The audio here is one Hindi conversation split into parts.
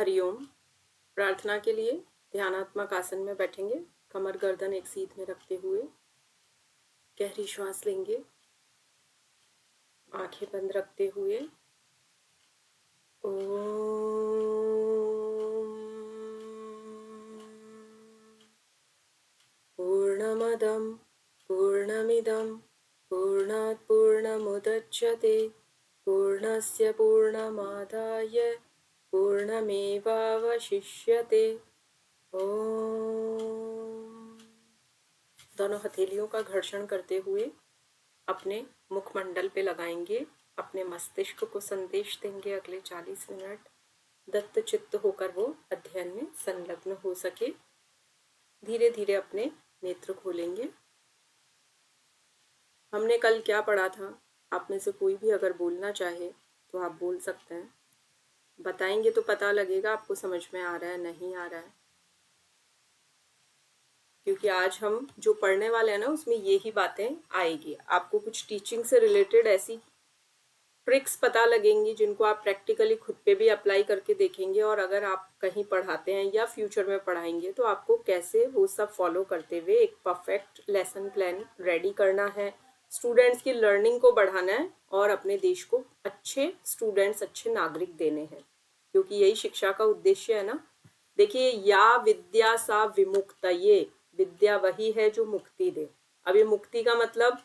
हरिओम। प्रार्थना के लिए ध्यानात्मक आसन में बैठेंगे। कमर गर्दन एक सीध में रखते हुए गहरी श्वास लेंगे। आंखें बंद रखते हुए पूर्णमदं पूर्णमिदं पूर्णात् पूर्णमुदच्यते पूर्णस्य पूर्णमादाय पूर्णमेवावशिष्यते। ओम। दोनों हथेलियों का घर्षण करते हुए अपने मुखमंडल पे लगाएंगे। अपने मस्तिष्क को संदेश देंगे अगले 40 मिनट दत्त चित्त होकर वो अध्ययन में संलग्न हो सके। धीरे धीरे अपने नेत्र खोलेंगे। हमने कल क्या पढ़ा था? आप में से कोई भी अगर बोलना चाहे तो आप बोल सकते हैं। बताएंगे तो पता लगेगा आपको समझ में आ रहा है नहीं आ रहा है, क्योंकि आज हम जो पढ़ने वाले हैं ना उसमें यही बातें आएगी। आपको कुछ टीचिंग से रिलेटेड ऐसी ट्रिक्स पता लगेंगी जिनको आप प्रैक्टिकली खुद पे भी अप्लाई करके देखेंगे, और अगर आप कहीं पढ़ाते हैं या फ्यूचर में पढ़ाएंगे तो आपको कैसे वो सब फॉलो करते हुए एक परफेक्ट लेसन प्लान रेडी करना है, स्टूडेंट्स की लर्निंग को बढ़ाना है और अपने देश को अच्छे स्टूडेंट्स, अच्छे नागरिक देने हैं, क्योंकि यही शिक्षा का उद्देश्य है ना। देखिए, या विद्या सा विमुक्तये, विद्या वही है जो मुक्ति दे। अब ये मुक्ति का मतलब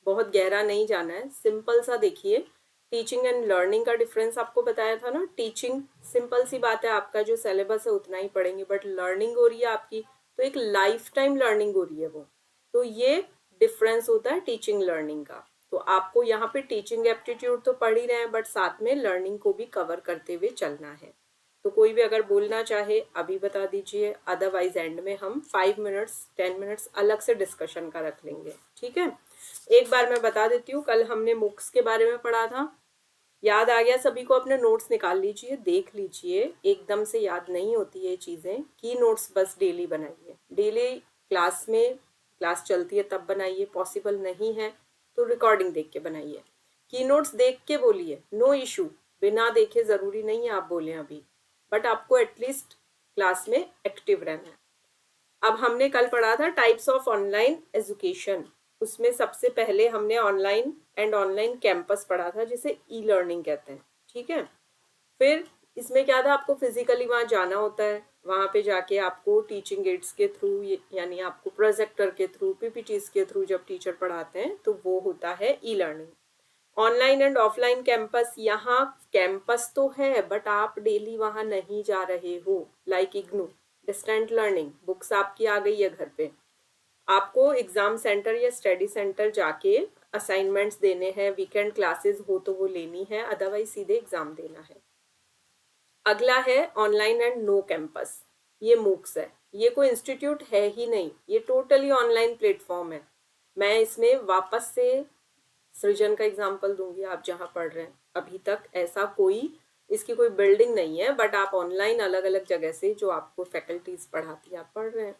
बहुत गहरा नहीं जाना है, सिंपल सा देखिए। टीचिंग एंड लर्निंग का डिफरेंस आपको बताया था ना। टीचिंग सिंपल सी बात है, आपका जो सिलेबस है उतना ही पढ़ेंगे, बट लर्निंग हो रही है आपकी तो एक लाइफ टाइम लर्निंग हो रही है वो। तो ये डिफरेंस होता है टीचिंग लर्निंग का। तो आपको यहाँ पे टीचिंग एप्टीट्यूड तो पढ़ ही रहे हैं, बट साथ में लर्निंग को भी कवर करते हुए चलना है। तो कोई भी अगर बोलना चाहे अभी बता दीजिए, अदरवाइज एंड में हम 5 मिनट्स 10 मिनट्स अलग से डिस्कशन का रख लेंगे, ठीक है। एक बार मैं बता देती हूँ, कल हमने मुक्स के बारे में पढ़ा था। याद आ गया सभी को? अपने नोट्स निकाल लीजिए, देख लीजिए। एकदम से याद नहीं होती ये चीज़ें। की नोट्स बस डेली बनाइए। डेली क्लास में, क्लास चलती है तब बनाइए, पॉसिबल नहीं है तो रिकॉर्डिंग देख के बनाइए। की नोट्स देख के बोलिए, नो इशू। बिना देखे ज़रूरी नहीं है आप बोलें अभी, बट आपको एटलीस्ट क्लास में एक्टिव रहना है। अब हमने कल पढ़ा था टाइप्स ऑफ ऑनलाइन एजुकेशन। उसमें सबसे पहले हमने ऑनलाइन एंड ऑनलाइन कैंपस पढ़ा था, जिसे ई लर्निंग कहते हैं, ठीक है। फिर इसमें क्या था, आपको फिजिकली वहाँ जाना होता है, वहाँ पे जाके आपको टीचिंग एड्स के थ्रू, यानी आपको प्रोजेक्टर के थ्रू, पीपीटीज के थ्रू जब टीचर पढ़ाते हैं तो वो होता है e learning. Online and offline campus, यहाँ कैंपस तो है बट आप डेली वहाँ नहीं जा रहे हो। Like IGNOU distant learning, books आपकी आ गई है घर पे, आपको एग्जाम सेंटर या स्टडी सेंटर जाके असाइनमेंट्स देने हैं, वीकेंड क्लासेस हो तो वो लेनी है, अदरवाइज सीधे एग्जाम देना है। अगला है ऑनलाइन एंड नो कैंपस, ये मूक्स है। ये कोई इंस्टीट्यूट है ही नहीं, ये टोटली ऑनलाइन प्लेटफॉर्म है। मैं इसमें वापस से सृजन का एग्जाम्पल दूंगी, आप जहाँ पढ़ रहे हैं अभी तक ऐसा कोई, इसकी कोई बिल्डिंग नहीं है, बट आप ऑनलाइन अलग अलग जगह से जो आपको फैकल्टीज पढ़ाती है आप पढ़ रहे हैं।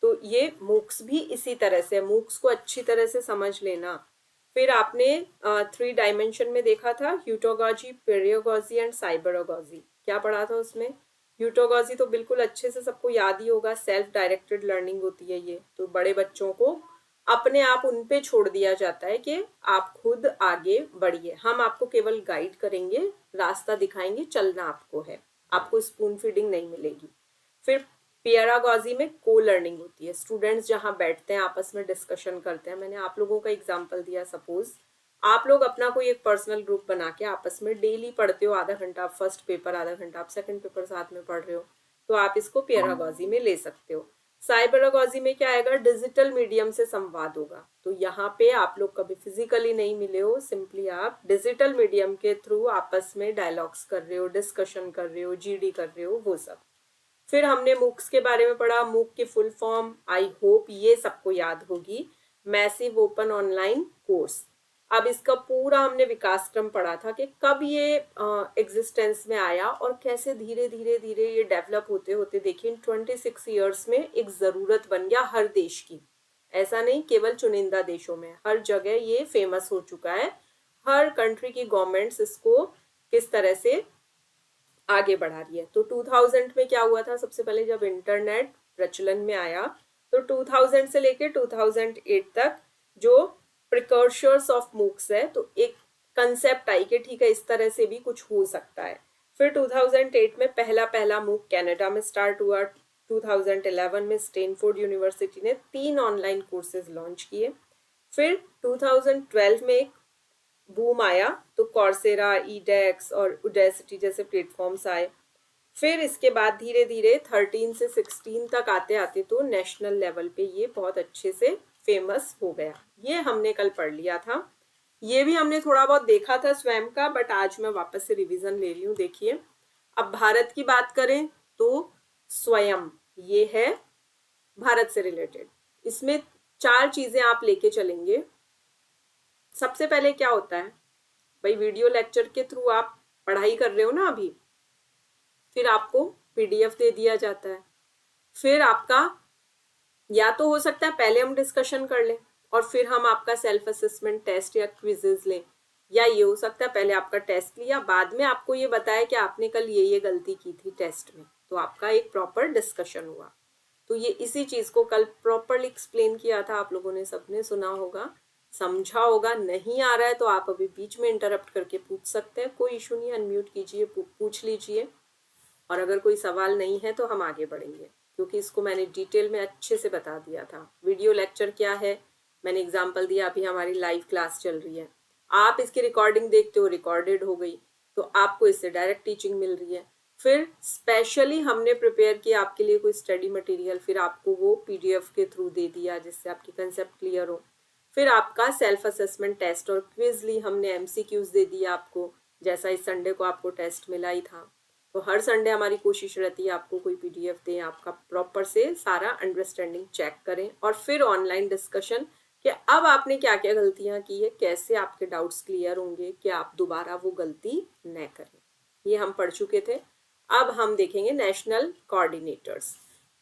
तो ये मूक्स भी इसी तरह से, मूक्स को अच्छी तरह से समझ लेना। फिर आपने 3 डायमेंशन में देखा था ह्यूटोगॉजी, पेरियोगॉजी एंड साइबरोगॉजी। क्या पढ़ा था उसमें? ह्यूटोगॉजी तो बिल्कुल अच्छे से सबको याद ही होगा, सेल्फ डायरेक्टेड लर्निंग होती है ये। तो बड़े बच्चों को अपने आप उन पे छोड़ दिया जाता है कि आप खुद आगे बढ़िए, हम आपको केवल गाइड करेंगे, रास्ता दिखाएंगे, चलना आपको है, आपको स्पून फीडिंग नहीं मिलेगी। फिर पेरागॉजी में को लर्निंग होती है, स्टूडेंट्स जहाँ बैठते हैं आपस में डिस्कशन करते हैं। मैंने आप लोगों का एग्जाम्पल दिया, सपोज आप लोग अपना कोई एक पर्सनल ग्रुप बना के आपस में डेली पढ़ते हो, आधा घंटा आप फर्स्ट पेपर, आधा घंटा आप सेकंड पेपर साथ में पढ़ रहे हो, तो आप इसको पेरागॉजी में ले सकते हो। साइबरोगॉजी में क्या आएगा? डिजिटल मीडियम से संवाद होगा। तो यहाँ पे आप लोग कभी फिजिकली नहीं मिले हो, सिंपली आप डिजिटल मीडियम के थ्रू आपस में डायलॉग्स कर रहे हो, डिस्कशन कर रहे हो, जीडी कर रहे हो, वो सब। फिर हमने मूक्स के बारे में पढ़ा, मूक की फुल फॉर्म आई होप ये सबको याद होगी, मैसिव ओपन ऑनलाइन कोर्स। अब इसका पूरा हमने विकास क्रम पढ़ा था कि कब ये एग्जिस्टेंस में आया और कैसे धीरे धीरे धीरे ये डेवलप होते होते, देखिए 26 ईयर्स में एक ज़रूरत बन गया हर देश की। ऐसा नहीं केवल चुनिंदा देशों में, हर जगह ये फेमस हो चुका है। हर कंट्री की गवर्नमेंट्स इसको किस तरह से आगे बढ़ा रही है। तो 2000 में क्या हुआ था, सबसे पहले जब इंटरनेट प्रचलन में आया तो 2000 से लेके 2008 तक जो प्रिकॉर्सर्स ऑफ मूक्स है, तो एक कंसेप्ट आई कि ठीक है इस तरह से भी कुछ हो सकता है। फिर 2008 में पहला मूक कनाडा में स्टार्ट हुआ। 2011 में स्टैनफोर्ड यूनिवर्सिटी ने 3 ऑनलाइन कोर्सेज लॉन्च किए। फिर 2012 में एक बूम आया तो कॉर्सेरा, ईडेक्स और उडेसिटी जैसे प्लेटफॉर्म्स आए। फिर इसके बाद धीरे धीरे 13 से 16 तक आते आते तो नेशनल लेवल पे ये बहुत अच्छे से फेमस हो गया। ये हमने कल पढ़ लिया था, ये भी हमने थोड़ा बहुत देखा था स्वयं का, बट आज मैं वापस से रिवीजन ले रही हूँ। देखिए, अब भारत की बात करें तो स्वयं ये है भारत से रिलेटेड। इसमें 4 चीजें आप लेके चलेंगे। सबसे पहले क्या होता है भाई, वीडियो लेक्चर के थ्रू आप पढ़ाई कर रहे हो ना अभी, फिर आपको पीडीएफ दे दिया जाता है। फिर आपका या तो हो सकता है पहले हम डिस्कशन कर लें और फिर हम आपका सेल्फ असेसमेंट टेस्ट या क्विजेज लें, या ये हो सकता है पहले आपका टेस्ट लिया, बाद में आपको ये बताया कि आपने कल ये गलती की थी टेस्ट में, तो आपका एक प्रॉपर डिस्कशन हुआ। तो ये इसी चीज को कल प्रॉपरली एक्सप्लेन किया था, आप लोगों ने सबने सुना होगा, समझा होगा। नहीं आ रहा है तो आप अभी बीच में इंटरप्ट करके पूछ सकते हैं, कोई इशू नहीं, अनम्यूट कीजिए, पूछ लीजिए। और अगर कोई सवाल नहीं है तो हम आगे बढ़ेंगे, क्योंकि इसको मैंने डिटेल में अच्छे से बता दिया था। वीडियो लेक्चर क्या है मैंने एग्जांपल दिया, अभी हमारी लाइव क्लास चल रही है, आप इसकी रिकॉर्डिंग देखते हो, रिकॉर्डेड हो गई, तो आपको इससे डायरेक्ट टीचिंग मिल रही है। फिर स्पेशली हमने प्रिपेयर किया आपके लिए कोई स्टडी मटेरियल, फिर आपको वो पीडीएफ के थ्रू दे दिया जिससे आपकी कंसेप्ट क्लियर हो। फिर आपका सेल्फ असेसमेंट टेस्ट और क्विज ली हमने, एमसीक्यूज दे दिया आपको, जैसा इस संडे को आपको टेस्ट मिला ही था। तो हर संडे हमारी कोशिश रहती है आपको कोई पीडीएफ दें, आपका प्रॉपर से सारा अंडरस्टैंडिंग चेक करें, और फिर ऑनलाइन डिस्कशन कि अब आपने क्या क्या गलतियां की है, कैसे आपके डाउट्स क्लियर होंगे कि आप दोबारा वो गलती न करें। ये हम पढ़ चुके थे। अब हम देखेंगे नेशनल कोऑर्डिनेटर्स,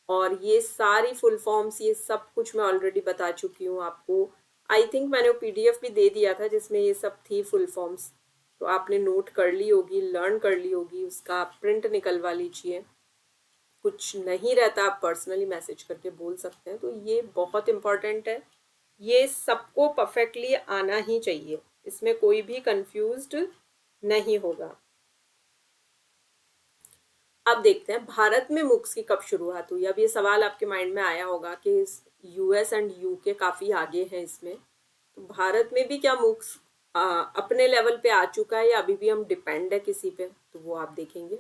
और ये सारी फुल फॉर्म्स ये सब कुछ मैं ऑलरेडी बता चुकी हूँ आपको। आई थिंक मैंने वो पीडीएफ भी दे दिया था जिसमें ये सब थी फुल फॉर्म्स, तो आपने नोट कर ली होगी, लर्न कर ली होगी, उसका प्रिंट निकलवा लीजिए। कुछ नहीं रहता आप पर्सनली मैसेज करके बोल सकते हैं। तो ये बहुत इंपॉर्टेंट है, ये सबको परफेक्टली आना ही चाहिए, इसमें कोई भी कंफ्यूज्ड नहीं होगा। अब देखते हैं भारत में मूक्स की कब शुरुआत हुई। अब ये सवाल आपके माइंड में आया होगा कि यूएस एंड यूके काफी आगे हैं इसमें, तो भारत में भी क्या मूक्स अपने लेवल पे आ चुका है या अभी भी हम डिपेंड है किसी पे, तो वो आप देखेंगे।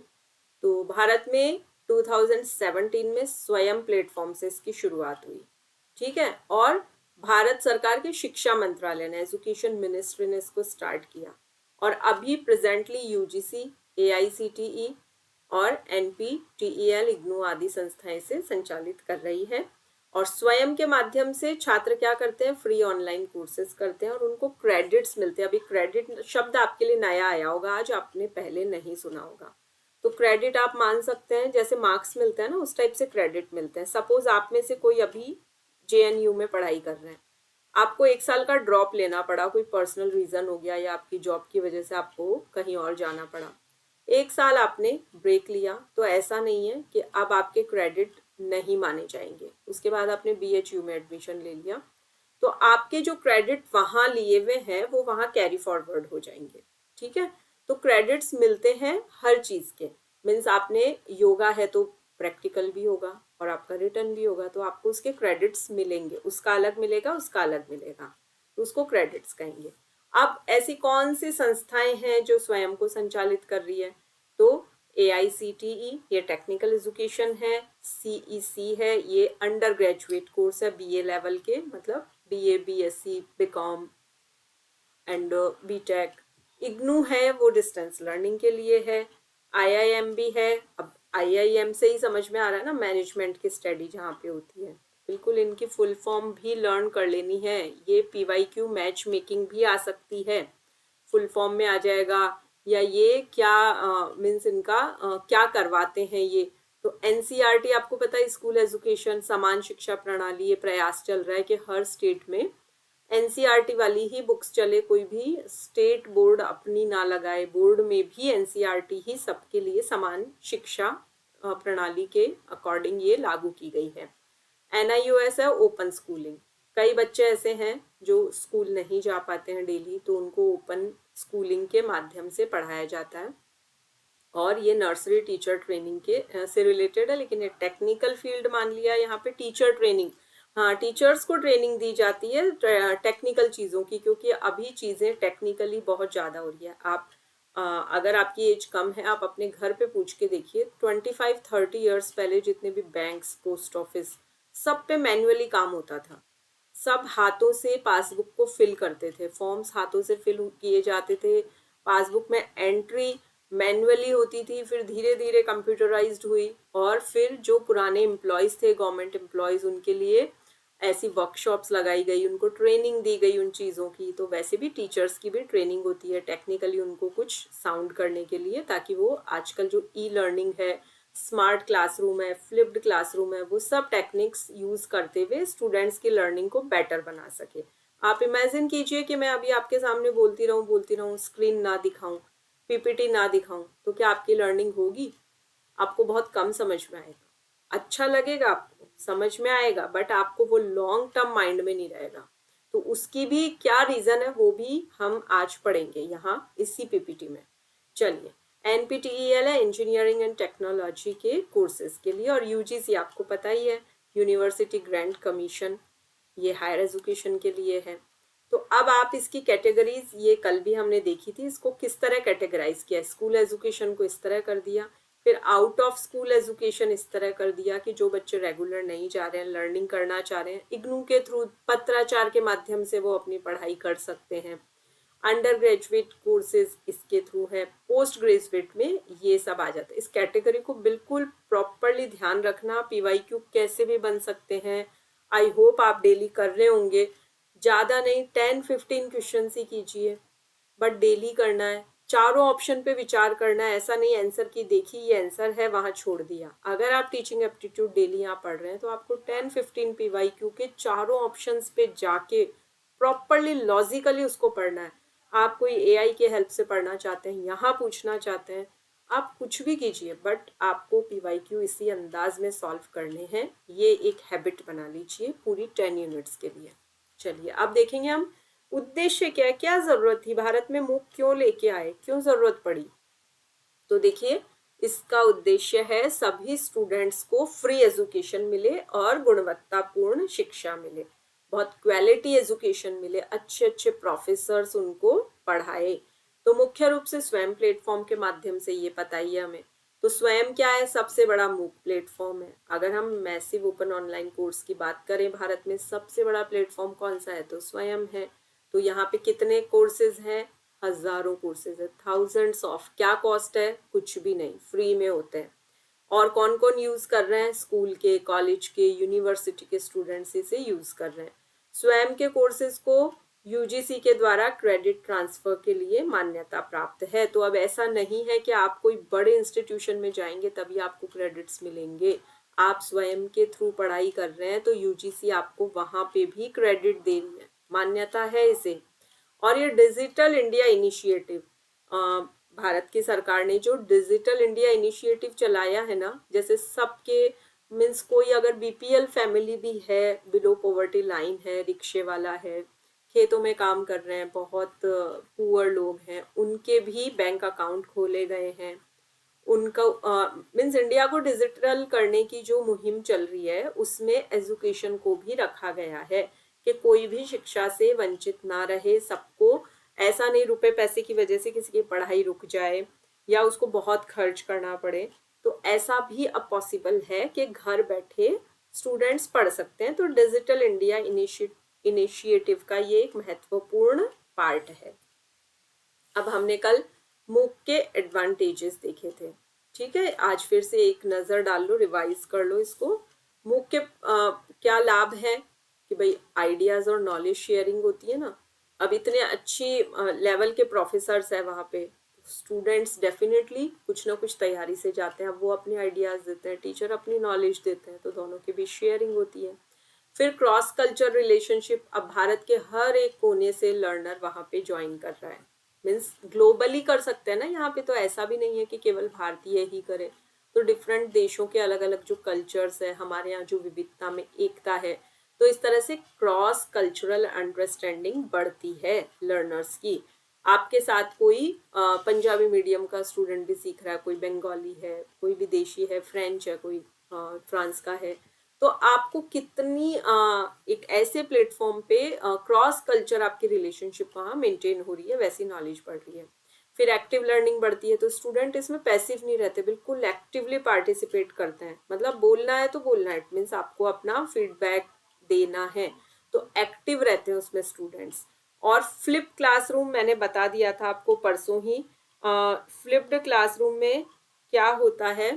तो भारत में 2017 में स्वयं प्लेटफॉर्म से इसकी शुरुआत हुई, ठीक है, और भारत सरकार के शिक्षा मंत्रालय ने, एजुकेशन मिनिस्ट्री ने इसको स्टार्ट किया, और अभी प्रेजेंटली यूजीसी, एआईसीटीई और एनपीटीईएल, इग्नू आदि संस्थाएं से संचालित कर रही है। और स्वयं के माध्यम से छात्र क्या करते हैं, फ्री ऑनलाइन कोर्सेज करते हैं और उनको क्रेडिट्स मिलते हैं। अभी क्रेडिट शब्द आपके लिए नया आया होगा, आज आपने पहले नहीं सुना होगा। तो क्रेडिट आप मान सकते हैं जैसे मार्क्स मिलते हैं ना, उस टाइप से क्रेडिट मिलते हैं। सपोज आप में से कोई अभी जेएनयू में पढ़ाई कर रहे हैं, आपको 1 साल का ड्रॉप लेना पड़ा, कोई पर्सनल रीजन हो गया या आपकी जॉब की वजह से आपको कहीं और जाना पड़ा, 1 साल आपने ब्रेक लिया, तो ऐसा नहीं है कि अब आपके क्रेडिट नहीं माने जाएंगे। उसके बाद आपने बीएचयू में एडमिशन ले लिया, तो आपके जो क्रेडिट वहां लिए हुए हैं वो वहां कैरी फॉरवर्ड हो जाएंगे, ठीक है। तो क्रेडिट्स मिलते हैं हर चीज के, मीन्स आपने योगा है तो प्रैक्टिकल भी होगा और आपका रिटर्न भी होगा, तो आपको उसके क्रेडिट्स मिलेंगे, उसका अलग मिलेगा, उसका अलग मिलेगा, तो उसको क्रेडिट्स कहेंगे। अब ऐसी कौन सी संस्थाएं हैं जो स्वयं को संचालित कर रही है, तो AICTE ये टेक्निकल एजुकेशन है, CEC है ये अंडर ग्रेजुएट कोर्स है BA लेवल के, मतलब BA BSc BCom and BTech, IGNOU है वो डिस्टेंस लर्निंग के लिए है, IIM भी है। अब IIM से ही समझ में आ रहा है ना, मैनेजमेंट की स्टडी जहाँ पे होती है, बिल्कुल इनकी फुल फॉर्म भी लर्न कर लेनी है। ये PYQ मैच मेकिंग भी आ सकती है, फुल फॉर्म में आ जाएगा, या ये क्या मीन्स इनका क्या करवाते हैं ये। तो NCERT आपको पता है, स्कूल एजुकेशन समान शिक्षा प्रणाली, ये प्रयास चल रहा है कि हर स्टेट में एनसीईआरटी वाली ही बुक्स चले, कोई भी स्टेट बोर्ड अपनी ना लगाए। बोर्ड में भी एनसीईआरटी ही सबके लिए समान शिक्षा प्रणाली के अकॉर्डिंग ये लागू की गई है। एनआईओएस है ओपन स्कूलिंग। कई बच्चे ऐसे हैं जो स्कूल नहीं जा पाते हैं डेली, तो उनको ओपन स्कूलिंग के माध्यम से पढ़ाया जाता है। और ये नर्सरी टीचर ट्रेनिंग के से रिलेटेड है, लेकिन ये टेक्निकल फील्ड मान लिया यहाँ पे। टीचर ट्रेनिंग, हाँ, टीचर्स को ट्रेनिंग दी जाती है टेक्निकल चीज़ों की, क्योंकि अभी चीज़ें टेक्निकली बहुत ज़्यादा हो रही है। आप अगर आपकी एज कम है, आप अपने घर पे पूछ के देखिए, 25-30 ईयर्स पहले जितने भी बैंक्स, पोस्ट ऑफिस, सब पे मैन्युअली काम होता था। सब हाथों से पासबुक को फिल करते थे, फॉर्म्स हाथों से फिल किए जाते थे, पासबुक में एंट्री मैन्युअली होती थी, फिर धीरे धीरे कंप्यूटराइज्ड हुई, और फिर जो पुराने एम्प्लॉयज़ थे, गवर्नमेंट एम्प्लॉयज़, उनके लिए ऐसी वर्कशॉप्स लगाई गई, उनको ट्रेनिंग दी गई उन चीज़ों की। तो वैसे भी टीचर्स की भी ट्रेनिंग होती है टेक्निकली, उनको कुछ साउंड करने के लिए, ताकि वो आजकल जो ई लर्निंग है, स्मार्ट क्लासरूम है, फ्लिप्ड क्लासरूम है, वो सब टेक्निक्स यूज़ करते हुए स्टूडेंट्स की लर्निंग को बेटर बना सके। आप इमेजिन कीजिए कि मैं अभी आपके सामने बोलती रहूँ, स्क्रीन ना दिखाऊं, पीपीटी ना दिखाऊं, तो क्या आपकी लर्निंग होगी? आपको बहुत कम समझ में आएगा। अच्छा लगेगा, आपको समझ में आएगा, बट आपको वो लॉन्ग टर्म माइंड में नहीं रहेगा। तो उसकी भी क्या रीज़न है, वो भी हम आज पढ़ेंगे यहाँ इसी पीपीटी में। चलिए, एनपीटीईएल है इंजीनियरिंग एंड टेक्नोलॉजी के कोर्सेज के लिए, और यूजीसी आपको पता ही है, यूनिवर्सिटी ग्रांट कमीशन, ये हायर एजुकेशन के लिए है। तो अब आप इसकी कैटेगरीज, ये कल भी हमने देखी थी, इसको किस तरह कैटेगराइज किया। स्कूल एजुकेशन को इस तरह कर दिया, फिर आउट ऑफ स्कूल एजुकेशन इस तरह कर दिया कि जो बच्चे रेगुलर नहीं जा रहे हैं, लर्निंग करना चाह रहे हैं, इग्नू के थ्रू, पत्राचार के माध्यम से वो अपनी पढ़ाई कर सकते हैं। अंडर ग्रेजुएट कोर्सेज इसके थ्रू है, पोस्ट ग्रेजुएट में ये सब आ जाता है। इस कैटेगरी को बिल्कुल प्रॉपरली ध्यान रखना। पीवाईक्यू कैसे भी बन सकते हैं, आई होप आप डेली कर रहे होंगे। ज़्यादा नहीं, 10-15 क्वेश्चन ही कीजिए, बट डेली करना है। चारों ऑप्शन पे विचार करना है, ऐसा नहीं आंसर की देखी ये आंसर है वहाँ छोड़ दिया। अगर आप टीचिंग एप्टीट्यूड डेली यहाँ पढ़ रहे हैं, तो आपको 10-15 पीवाईक्यू के चारों ऑप्शंस पे जाके प्रॉपरली लॉजिकली उसको पढ़ना है। आप कोई एआई के हेल्प से पढ़ना चाहते हैं, यहाँ पूछना चाहते हैं, आप कुछ भी कीजिए, बट आपको पीवाईक्यू इसी अंदाज में सॉल्व करने हैं। ये एक हैबिट बना लीजिए पूरी 10 यूनिट्स के लिए। चलिए, अब देखेंगे हम उद्देश्य क्या है, क्या जरूरत थी, भारत में मूक क्यों लेके आए, क्यों जरूरत पड़ी। तो देखिए, इसका उद्देश्य है सभी स्टूडेंट्स को फ्री एजुकेशन मिले और गुणवत्तापूर्ण शिक्षा मिले, बहुत क्वालिटी एजुकेशन मिले, अच्छे अच्छे प्रोफेसर्स उनको पढ़ाए। तो मुख्य रूप से स्वयं प्लेटफॉर्म के माध्यम से, ये पता ही है हमें। तो स्वयं क्या है, सबसे बड़ा मूक प्लेटफॉर्म है। अगर हम मैसिव ओपन ऑनलाइन कोर्स की बात करें, भारत में सबसे बड़ा प्लेटफॉर्म कौन सा है, तो स्वयं है। तो यहाँ पे कितने कोर्सेज हैं, हजारों कोर्सेज है, थाउजेंड्स ऑफ। क्या कॉस्ट है, कुछ भी नहीं, फ्री में होते हैं। और कौन कौन यूज कर रहे हैं, स्कूल के, कॉलेज के, यूनिवर्सिटी के स्टूडेंट्स इसे यूज कर रहे हैं। स्वयं के कोर्सेज को यूजीसी के द्वारा क्रेडिट ट्रांसफर के लिए मान्यता प्राप्त है। तो अब ऐसा नहीं है कि आप कोई बड़े इंस्टीट्यूशन में जाएंगे तभी आपको क्रेडिट्स मिलेंगे। आप स्वयं के थ्रू पढ़ाई कर रहे हैं, तो यूजीसी आपको वहां पे भी क्रेडिट दे रही है, मान्यता है इसे। और ये डिजिटल इंडिया इनिशिएटिव, भारत की सरकार ने जो डिजिटल इंडिया इनिशिएटिव चलाया है ना, जैसे सबके मीन्स कोई अगर बीपीएल फैमिली भी है, बिलो पॉवर्टी लाइन है, रिक्शे वाला है, खेतों में काम कर रहे हैं, बहुत पुअर लोग हैं, उनके भी बैंक अकाउंट खोले गए हैं। उनका मीन्स इंडिया को डिजिटल करने की जो मुहिम चल रही है, उसमें एजुकेशन को भी रखा गया है कि कोई भी शिक्षा से वंचित ना रहे। सबको ऐसा नहीं रुपए पैसे की वजह से किसी की पढ़ाई रुक जाए या उसको बहुत खर्च करना पड़े। तो ऐसा भी अब पॉसिबल है कि घर बैठे स्टूडेंट्स पढ़ सकते हैं। तो डिजिटल इंडिया इनिशिएटिव का ये एक महत्वपूर्ण पार्ट है। अब हमने कल मूक के एडवांटेजेस देखे थे, ठीक है। आज फिर से एक नज़र डाल लो, रिवाइज कर लो इसको। मूक के क्या लाभ है कि भाई आइडियाज़ और नॉलेज शेयरिंग होती है ना। अब इतने अच्छी लेवल के प्रोफेसर्स हैं वहाँ पे, स्टूडेंट्स डेफिनेटली कुछ ना कुछ तैयारी से जाते हैं। अब वो अपने आइडियाज़ देते हैं, टीचर अपनी नॉलेज देते हैं, तो दोनों के बीच शेयरिंग होती है। फिर क्रॉस कल्चर रिलेशनशिप, अब भारत के हर एक कोने से लर्नर वहाँ पे ज्वाइन कर रहा है, मीन्स ग्लोबली कर सकते हैं ना, यहाँ पे तो ऐसा भी नहीं है कि केवल भारतीय ही करे, तो डिफरेंट देशों के अलग अलग जो कल्चर्स है, हमारे यहाँ जो विविधता में एकता है, तो इस तरह से क्रॉस कल्चरल अंडरस्टैंडिंग बढ़ती है लर्नर्स की। आपके साथ कोई पंजाबी मीडियम का स्टूडेंट भी सीख रहा है, कोई बंगाली है, कोई विदेशी है, फ्रेंच है, कोई फ्रांस का है, तो आपको कितनी एक ऐसे प्लेटफॉर्म पे क्रॉस कल्चर आपकी रिलेशनशिप वहाँ मेंटेन हो रही है, वैसी नॉलेज बढ़ रही है। फिर एक्टिव लर्निंग बढ़ती है, तो स्टूडेंट इसमें पैसिव नहीं रहते, बिल्कुल एक्टिवली पार्टिसिपेट करते हैं, मतलब बोलना है तो बोलना है, इट मीन्स आपको अपना फीडबैक देना है, तो एक्टिव रहते हैं उसमें स्टूडेंट्स। और फ्लिप क्लासरूम मैंने बता दिया था आपको परसों ही, फ्लिप्ड क्लासरूम में क्या होता है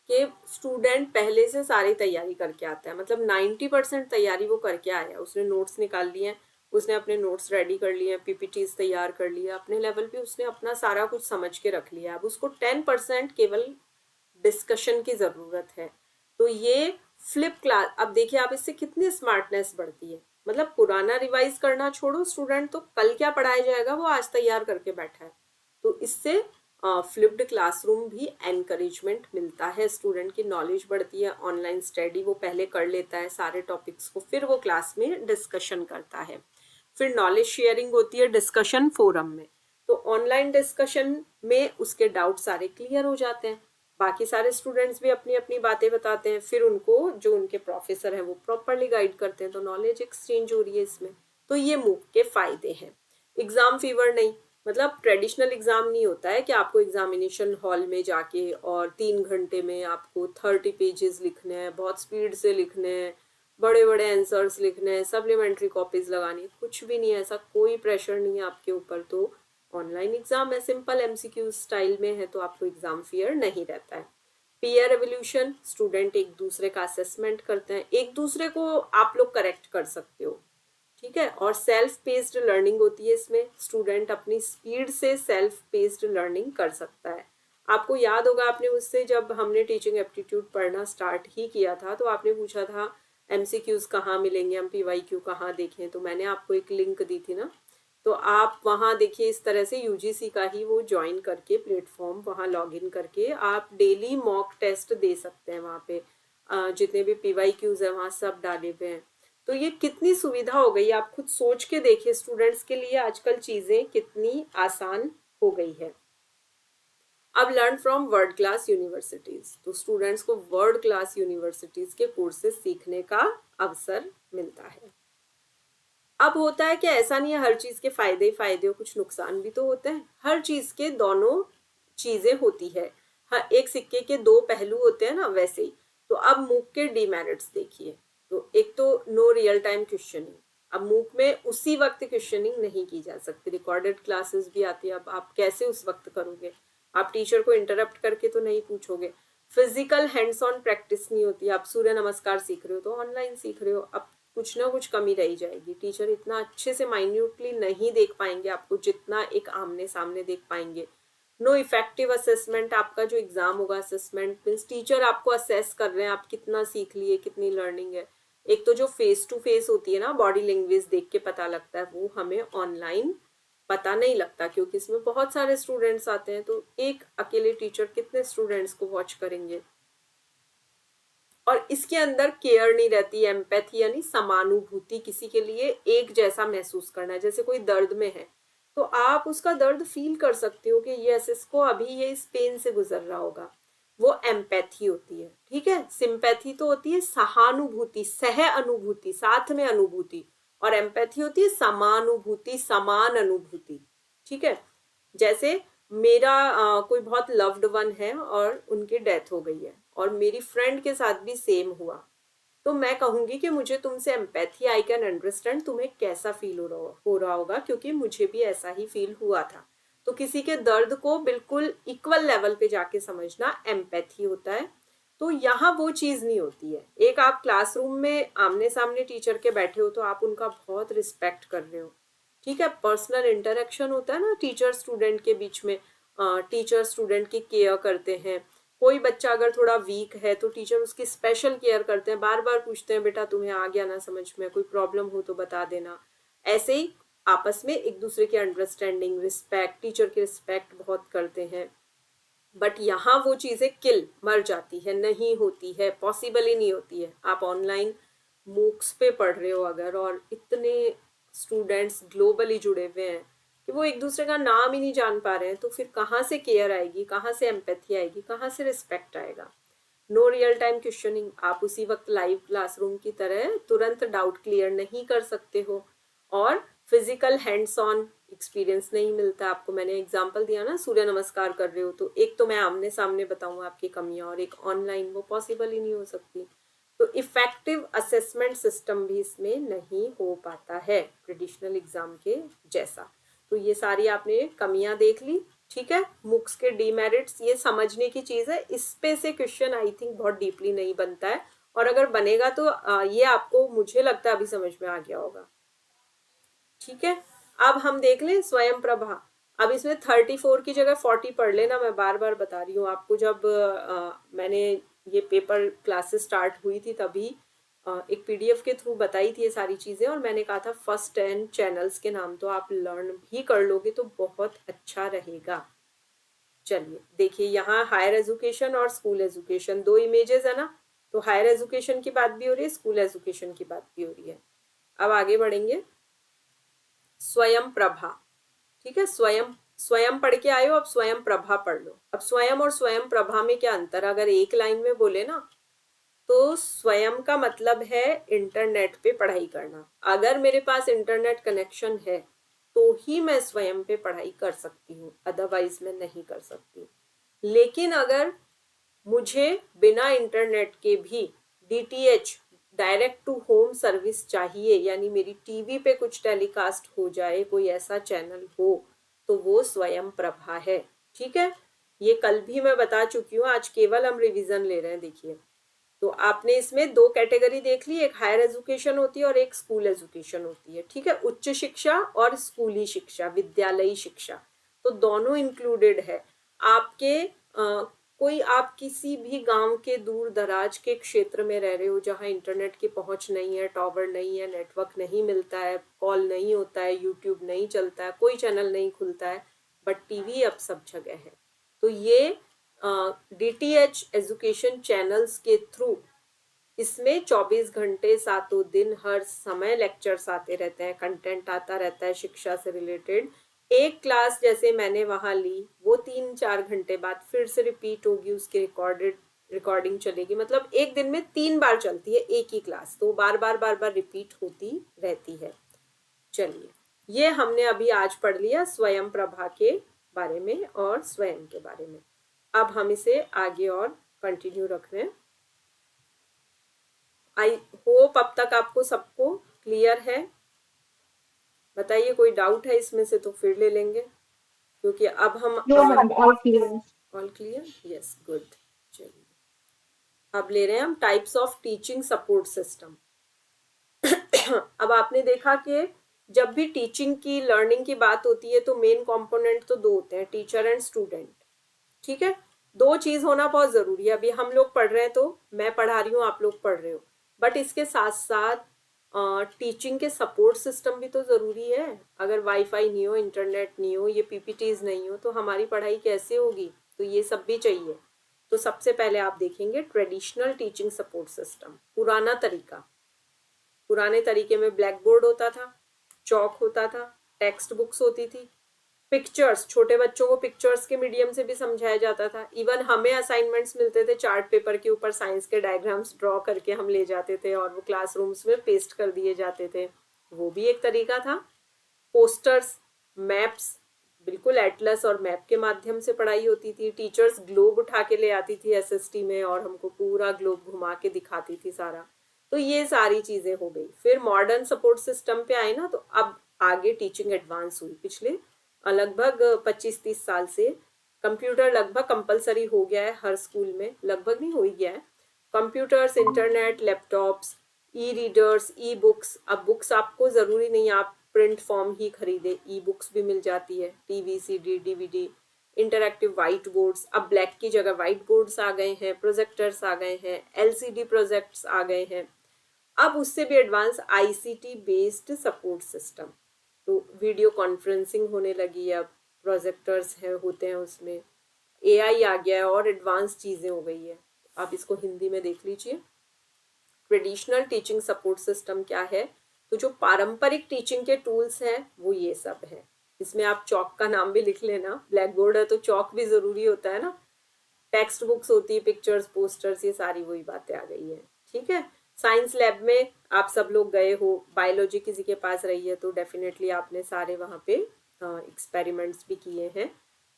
कि स्टूडेंट पहले से सारी तैयारी करके आता है, मतलब 90% तैयारी वो करके आया, उसने नोट्स निकाल लिए हैं, उसने अपने नोट्स रेडी कर लिए हैं, पीपीटीज तैयार कर लिया, अपने लेवल पे उसने अपना सारा कुछ समझ के रख लिया, अब उसको 10% केवल डिस्कशन की ज़रूरत है। तो ये फ्लिप क्लास, अब देखिए आप इससे कितनी स्मार्टनेस बढ़ती है, मतलब पुराना रिवाइज करना छोड़ो, स्टूडेंट तो कल क्या पढ़ाया जाएगा वो आज तैयार करके बैठा है, तो इससे फ्लिप्ड क्लासरूम भी एनकरेजमेंट मिलता है, स्टूडेंट की नॉलेज बढ़ती है, ऑनलाइन स्टडी वो पहले कर लेता है सारे टॉपिक्स को, फिर वो क्लास में डिस्कशन करता है। फिर नॉलेज शेयरिंग होती है डिस्कशन फोरम में, तो ऑनलाइन डिस्कशन में उसके डाउट सारे क्लियर हो जाते हैं, बाकी सारे स्टूडेंट्स भी अपनी अपनी बातें बताते हैं, फिर उनको जो उनके प्रोफेसर हैं वो प्रॉपरली गाइड करते हैं, तो नॉलेज एक्सचेंज हो रही है इसमें। तो ये मूक के फायदे हैं। एग्जाम फीवर नहीं, मतलब ट्रेडिशनल एग्जाम नहीं होता है कि आपको एग्जामिनेशन हॉल में जाके और 3 घंटे में आपको 30 पेजेस लिखने हैं, बहुत स्पीड से लिखने हैं, बड़े बड़े आंसर्स लिखने हैं, सप्लीमेंट्री कॉपीज लगानी, कुछ भी नहीं है, ऐसा कोई प्रेशर नहीं है आपके ऊपर। तो ऑनलाइन एग्जाम है, सिंपल एमसीक्यू स्टाइल में है, तो आपको एग्जाम फियर नहीं रहता है। पीयर एवोल्यूशन, स्टूडेंट एक दूसरे का असेसमेंट करते हैं, एक दूसरे को आप लोग करेक्ट कर सकते हो, ठीक है। और सेल्फ पेस्ड लर्निंग होती है इसमें, स्टूडेंट अपनी स्पीड से सेल्फ पेस्ड लर्निंग कर सकता है। आपको याद होगा, आपने उससे जब हमने टीचिंग एप्टीट्यूड पढ़ना स्टार्ट ही किया था, तो आपने पूछा था एमसीक्यूज कहाँ मिलेंगे, हम पीवाईक्यू कहाँ देखें, तो मैंने आपको एक लिंक दी थी ना, तो आप वहाँ देखिए इस तरह से यूजीसी का ही वो ज्वाइन करके प्लेटफॉर्म, वहाँ लॉगिन करके आप डेली मॉक टेस्ट दे सकते हैं, वहाँ पे जितने भी पीवाईक्यूज है वहाँ सब डाले हुए हैं। तो ये कितनी सुविधा हो गई, आप खुद सोच के देखिए, स्टूडेंट्स के लिए आजकल चीजें कितनी आसान हो गई है। अब learn from world class universities, तो स्टूडेंट्स को वर्ल्ड क्लास यूनिवर्सिटीज के कोर्सेज सीखने का अवसर मिलता है। अब होता है कि ऐसा नहीं है हर चीज के फायदे ही फायदे हो, कुछ नुकसान भी तो होते हैं, हर चीज के दोनों चीजें होती है, हर एक सिक्के के दो पहलू होते हैं ना, वैसे ही। तो अब मूक के डीमेरिट्स देखिए, तो एक तो नो रियल टाइम क्वेश्चनिंग, अब मूक में उसी वक्त क्वेश्चनिंग नहीं की जा सकती, रिकॉर्डेड क्लासेस भी आती है, अब आप कैसे उस वक्त करोगे, आप टीचर को इंटरप्ट करके तो नहीं पूछोगे। फिजिकल हैंड्स ऑन प्रैक्टिस नहीं होती, आप सूर्य नमस्कार सीख रहे हो तो ऑनलाइन सीख रहे हो, अब कुछ ना कुछ कमी रही जाएगी, टीचर इतना अच्छे से माइन्यूटली नहीं देख पाएंगे आपको जितना एक आमने सामने देख पाएंगे। नो इफेक्टिव असेसमेंट, आपका जो एग्जाम होगा असेसमेंट मीन्स टीचर आपको असेस कर रहे हैं आप कितना सीख लिए, कितनी लर्निंग है। एक तो जो फेस टू फेस होती है ना, बॉडी लैंग्वेज देख के पता लगता है, वो हमें ऑनलाइन पता नहीं लगता, क्योंकि इसमें बहुत सारे स्टूडेंट्स आते हैं, तो एक अकेले टीचर कितने स्टूडेंट्स को वॉच करेंगे। और इसके अंदर केयर नहीं रहती, एम्पैथी यानी समानुभूति, किसी के लिए एक जैसा महसूस करना है, जैसे कोई दर्द में है तो आप उसका दर्द फील कर सकते हो कि यस इसको अभी ये इस पेन से गुजर रहा होगा, वो एम्पैथी होती है, ठीक है। सिंपैथी तो होती है सहानुभूति, सह अनुभूति, साथ में अनुभूति, और एम्पैथी होती है समानुभूति, समान अनुभूति, ठीक है। जैसे मेरा कोई बहुत लव्ड वन है और उनकी डेथ हो गई है और मेरी फ्रेंड के साथ भी सेम हुआ, तो मैं कहूंगी कि मुझे तुमसे एम्पैथी, आई कैन अंडरस्टैंड तुम्हें कैसा फील हो रहा होगा, क्योंकि मुझे भी ऐसा ही फील हुआ था। तो किसी के दर्द को बिल्कुल इक्वल लेवल पे जाके समझना एम्पैथी होता है। तो यहाँ वो चीज नहीं होती है, एक आप क्लासरूम में आमने सामने टीचर के बैठे हो तो आप उनका बहुत रिस्पेक्ट कर रहे हो, ठीक है, पर्सनल इंटरेक्शन होता है ना टीचर स्टूडेंट के बीच में, टीचर स्टूडेंट की केयर करते हैं, कोई बच्चा अगर थोड़ा वीक है तो टीचर उसकी स्पेशल केयर करते हैं, बार बार पूछते हैं बेटा तुम्हें आ गया ना समझ में, कोई प्रॉब्लम हो तो बता देना। ऐसे ही आपस में एक दूसरे की अंडरस्टैंडिंग, रिस्पेक्ट, टीचर की रिस्पेक्ट बहुत करते हैं। बट यहाँ वो चीजें किल, मर जाती है, नहीं होती है, पॉसिबल ही नहीं होती है। आप ऑनलाइन मूक्स पे पढ़ रहे हो अगर, और इतने स्टूडेंट्स ग्लोबली जुड़े हुए हैं कि वो एक दूसरे का नाम ही नहीं जान पा रहे हैं, तो फिर कहाँ से केयर आएगी, कहाँ से एम्पैथी आएगी, कहाँ से रिस्पेक्ट आएगा। नो रियल टाइम क्वेश्चनिंग, आप उसी वक्त लाइव क्लासरूम की तरह तुरंत डाउट क्लियर नहीं कर सकते हो, और फिजिकल हैंड्स ऑन एक्सपीरियंस नहीं मिलता आपको। मैंने एग्जांपल दिया ना, सूर्य नमस्कार कर रहे हो तो एक तो मैं आमने सामने बताऊंगा आपकी कमियां, और एक ऑनलाइन, वो पॉसिबल ही नहीं हो सकती। तो इफेक्टिव असेसमेंट सिस्टम भी इसमें नहीं हो पाता है ट्रेडिशनल एग्जाम के जैसा। तो ये सारी आपने कमियां देख ली, ठीक है। मुक्स के डीमेरिट्स ये समझने की चीज है, इस पे से क्वेश्चन आई थिंक बहुत डीपली नहीं बनता है, और अगर बनेगा तो ये आपको, मुझे लगता है अभी समझ में आ गया होगा, ठीक है। अब हम देख लें स्वयं प्रभा। अब इसमें 34 की जगह 40 पढ़ लेना, मैं बार बार बता रही हूँ आपको। जब मैंने ये पेपर क्लासेस स्टार्ट हुई थी तभी एक पीडीएफ के थ्रू बताई थी ये सारी चीजें, और मैंने कहा था फर्स्ट 10 चैनल्स के नाम तो आप लर्न भी कर लोगे तो बहुत अच्छा रहेगा। चलिए देखिए, यहाँ हायर एजुकेशन और स्कूल एजुकेशन दो इमेजेस है ना, तो हायर एजुकेशन की बात भी हो रही है, स्कूल एजुकेशन की बात भी हो रही है। अब आगे बढ़ेंगे। स्वयं प्रभा, ठीक है। स्वयं, स्वयं पढ़ के आयो, अब स्वयं प्रभा पढ़ लो। अब स्वयं और स्वयं प्रभा में क्या अंतर, अगर एक लाइन में बोले ना, तो स्वयं का मतलब है इंटरनेट पे पढ़ाई करना। अगर मेरे पास इंटरनेट कनेक्शन है तो ही मैं स्वयं पे पढ़ाई कर सकती हूँ, अदरवाइज मैं नहीं कर सकती। लेकिन अगर मुझे बिना इंटरनेट के भी DTH, direct to home service चाहिए, यानी मेरी टीवी पे कुछ टेलीकास्ट हो जाए, कोई ऐसा चैनल हो, तो वो स्वयं प्रभा है, ठीक है। ये कल भी मैं बता चुकी हूँ, आज केवल हम रिवीजन ले रहे हैं। देखिए, तो आपने इसमें दो कैटेगरी देख ली, एक हायर एजुकेशन होती है और एक स्कूल एजुकेशन होती है, ठीक है। उच्च शिक्षा और स्कूली शिक्षा, विद्यालयी शिक्षा, तो दोनों इंक्लूडेड है आपके। कोई आप किसी भी गांव के दूर दराज के क्षेत्र में रह रहे हो जहां इंटरनेट की पहुंच नहीं है, टावर नहीं है, नेटवर्क नहीं मिलता है, कॉल नहीं होता है, यूट्यूब नहीं चलता है, कोई चैनल नहीं खुलता है, बट टीवी अब सब जगह है। तो ये डीटीएच एजुकेशन चैनल्स के थ्रू इसमें 24 घंटे सातों दिन हर समय लेक्चर्स आते रहते हैं, कंटेंट आता रहता है शिक्षा से रिलेटेड। एक क्लास जैसे मैंने वहां ली, वो 3-4 घंटे बाद फिर से रिपीट होगी, उसकी रिकॉर्डिंग चलेगी, मतलब एक दिन में 3 बार चलती है एक ही क्लास, तो बार बार रिपीट होती रहती है। चलिए, ये हमने अभी आज पढ़ लिया स्वयं प्रभा के बारे में और स्वयं के बारे में। अब हम इसे आगे और कंटिन्यू रख रहे हैं। आई होप अब तक आपको सबको क्लियर है। बताइए, कोई डाउट है इसमें से तो फिर ले लेंगे, क्योंकि अब हम all clear. All clear, yes good. चलिए, अब ले रहे हैं हम types of teaching support system. अब आपने देखा कि जब भी टीचिंग की, लर्निंग की बात होती है तो मेन कंपोनेंट तो दो होते हैं, टीचर एंड स्टूडेंट, ठीक है। दो चीज होना बहुत जरूरी है। अभी हम लोग पढ़ रहे हैं तो मैं पढ़ा रही हूँ, आप लोग पढ़ रहे हो, बट इसके साथ साथ टीचिंग के सपोर्ट सिस्टम भी तो जरूरी है। अगर वाईफाई नहीं हो, इंटरनेट नहीं हो, ये पीपीटीज नहीं हो, तो हमारी पढ़ाई कैसे होगी। तो ये सब भी चाहिए। तो सबसे पहले आप देखेंगे ट्रेडिशनल टीचिंग सपोर्ट सिस्टम, पुराना तरीका। पुराने तरीके में ब्लैक बोर्ड होता था, चौक होता था, टेक्स्ट बुक्स होती थी, पिक्चर्स, छोटे बच्चों को पिक्चर्स के मीडियम से भी समझाया जाता था। इवन हमें असाइनमेंट्स मिलते थे, चार्ट पेपर के ऊपर साइंस के डायग्राम्स ड्रॉ करके हम ले जाते थे और वो क्लासरूम्स में पेस्ट कर दिए जाते थे, वो भी एक तरीका था। पोस्टर्स, मैप्स, बिल्कुल एटलस और मैप के माध्यम से पढ़ाई होती थी। टीचर्स ग्लोब उठा के ले आती थी एसएसटी में और हमको पूरा ग्लोब घुमा के दिखाती थी सारा। तो ये सारी चीजें हो गई। फिर मॉडर्न सपोर्ट सिस्टम पे आए ना, तो अब आगे टीचिंग एडवांस हुई। पिछले लगभग 25-30 साल से कंप्यूटर लगभग कंपलसरी हो गया है हर स्कूल में, लगभग नहीं, हो ही गया है। कंप्यूटर्स, इंटरनेट, लैपटॉप्स, ई रीडर्स, ई बुक्स। अब बुक्स आपको जरूरी नहीं आप प्रिंट फॉर्म ही खरीदे, ई बुक्स भी मिल जाती है, TV, CD, DVD, interactive white boards, अब ब्लैक की जगह वाइट बोर्ड्स आ गए हैं, प्रोजेक्टर्स आ गए हैं, एलसीडी प्रोजेक्ट्स आ गए हैं। अब उससे भी advance ICT based support system, तो वीडियो कॉन्फ्रेंसिंग होने लगी है, अब प्रोजेक्टर्स है होते हैं उसमें, एआई आ गया है और एडवांस चीज़ें हो गई है। आप इसको हिंदी में देख लीजिए। ट्रेडिशनल टीचिंग सपोर्ट सिस्टम क्या है, तो जो पारंपरिक टीचिंग के टूल्स हैं वो ये सब है। इसमें आप चौक का नाम भी लिख लेना, ब्लैक बोर्ड है तो चौक भी ज़रूरी होता है ना, टेक्स्ट बुक्स होती है, पिक्चर्स, पोस्टर्स, ये सारी वही बातें आ गई है। ठीक है, साइंस लैब में आप सब लोग गए हो, बायोलॉजी किसी के पास रही है तो डेफिनेटली आपने सारे वहाँ पे एक्सपेरिमेंट्स भी किए हैं।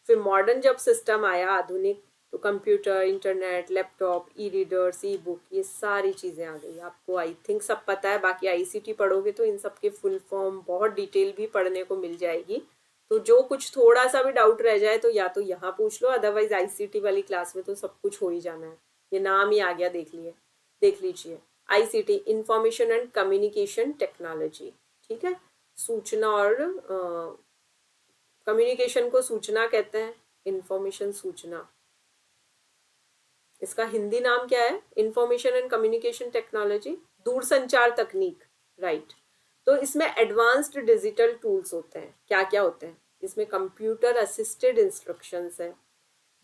फिर मॉडर्न जब सिस्टम आया आधुनिक, तो कंप्यूटर, इंटरनेट, लैपटॉप, ई रीडर्स, ई बुक, ये सारी चीज़ें आ गई। आपको आई थिंक सब पता है, बाकी आईसीटी पढ़ोगे तो इन सब के फुल फॉर्म बहुत डिटेल भी पढ़ने को मिल जाएगी। तो जो कुछ थोड़ा सा भी डाउट रह जाए तो या तो यहाँ पूछ लो, अदरवाइज आईसीटी वाली क्लास में तो सब कुछ हो ही जाना है। ये नाम ही आ गया, देख लीजिए ICT, information and communication technology. ठीक है, सूचना और कम्युनिकेशन को सूचना कहते हैं, इंफॉर्मेशन सूचना, इसका हिंदी नाम क्या है, इंफॉर्मेशन एंड कम्युनिकेशन टेक्नोलॉजी, दूरसंचार तकनीक, राइट। तो इसमें एडवांस्ड डिजिटल टूल्स होते हैं। क्या क्या होते हैं इसमें, कंप्यूटर असिस्टेड इंस्ट्रक्शंस है,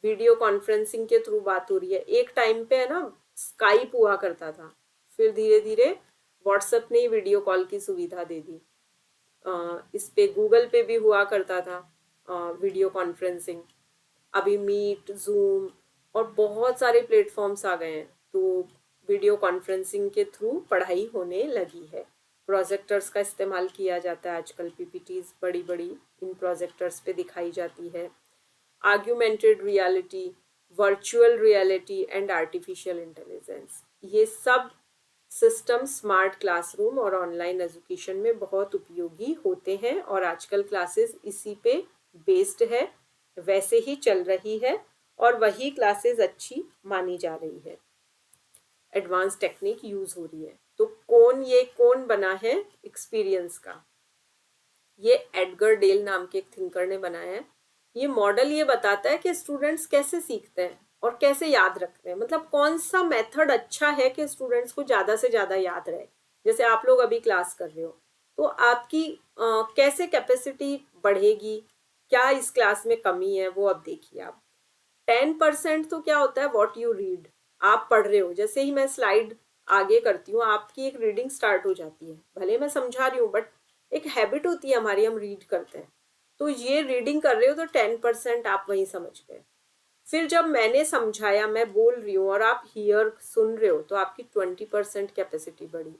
वीडियो कॉन्फ्रेंसिंग के थ्रू बात हो रही है। एक टाइम पे है ना स्काइप हुआ करता था, फिर धीरे धीरे व्हाट्सएप ने वीडियो कॉल की सुविधा दे दी। इस पे गूगल पे भी हुआ करता था वीडियो कॉन्फ्रेंसिंग। अभी मीट, जूम और बहुत सारे प्लेटफॉर्म्स आ गए हैं, तो वीडियो कॉन्फ्रेंसिंग के थ्रू पढ़ाई होने लगी है। प्रोजेक्टर्स का इस्तेमाल किया जाता है आजकल, पीपीटीज बड़ी बड़ी इन प्रोजेक्टर्स पे दिखाई जाती है। Augmented reality, virtual reality and artificial intelligence, ये सब सिस्टम स्मार्ट क्लासरूम और ऑनलाइन एजुकेशन में बहुत उपयोगी होते हैं, और आजकल क्लासेस इसी पे बेस्ड है, वैसे ही चल रही है और वही क्लासेस अच्छी मानी जा रही है। एडवांस टेक्निक यूज हो रही है। तो कौन बना है एक्सपीरियंस का, ये एडगर डेल नाम के एक थिंकर ने बनाया है। ये मॉडल ये बताता है कि स्टूडेंट्स कैसे सीखते हैं और कैसे याद रखते हैं, मतलब कौन सा मेथड अच्छा है कि स्टूडेंट्स को ज़्यादा से ज़्यादा याद रहे। जैसे आप लोग अभी क्लास कर रहे हो तो आपकी कैसे कैपेसिटी बढ़ेगी, क्या इस क्लास में कमी है वो अब देखिए आप। 10% तो क्या होता है, व्हाट यू रीड, आप पढ़ रहे हो, जैसे ही मैं स्लाइड आगे करती हूँ आपकी एक रीडिंग स्टार्ट हो जाती है, भले मैं समझा रही हूँ बट एक हैबिट होती है हमारी, हम रीड करते हैं। तो ये रीडिंग कर रहे हो तो 10% आप वहीं समझ गए। फिर जब मैंने समझाया, मैं बोल रही हूँ और आप हियर सुन रहे हो, तो आपकी 20% कैपेसिटी बढ़ी।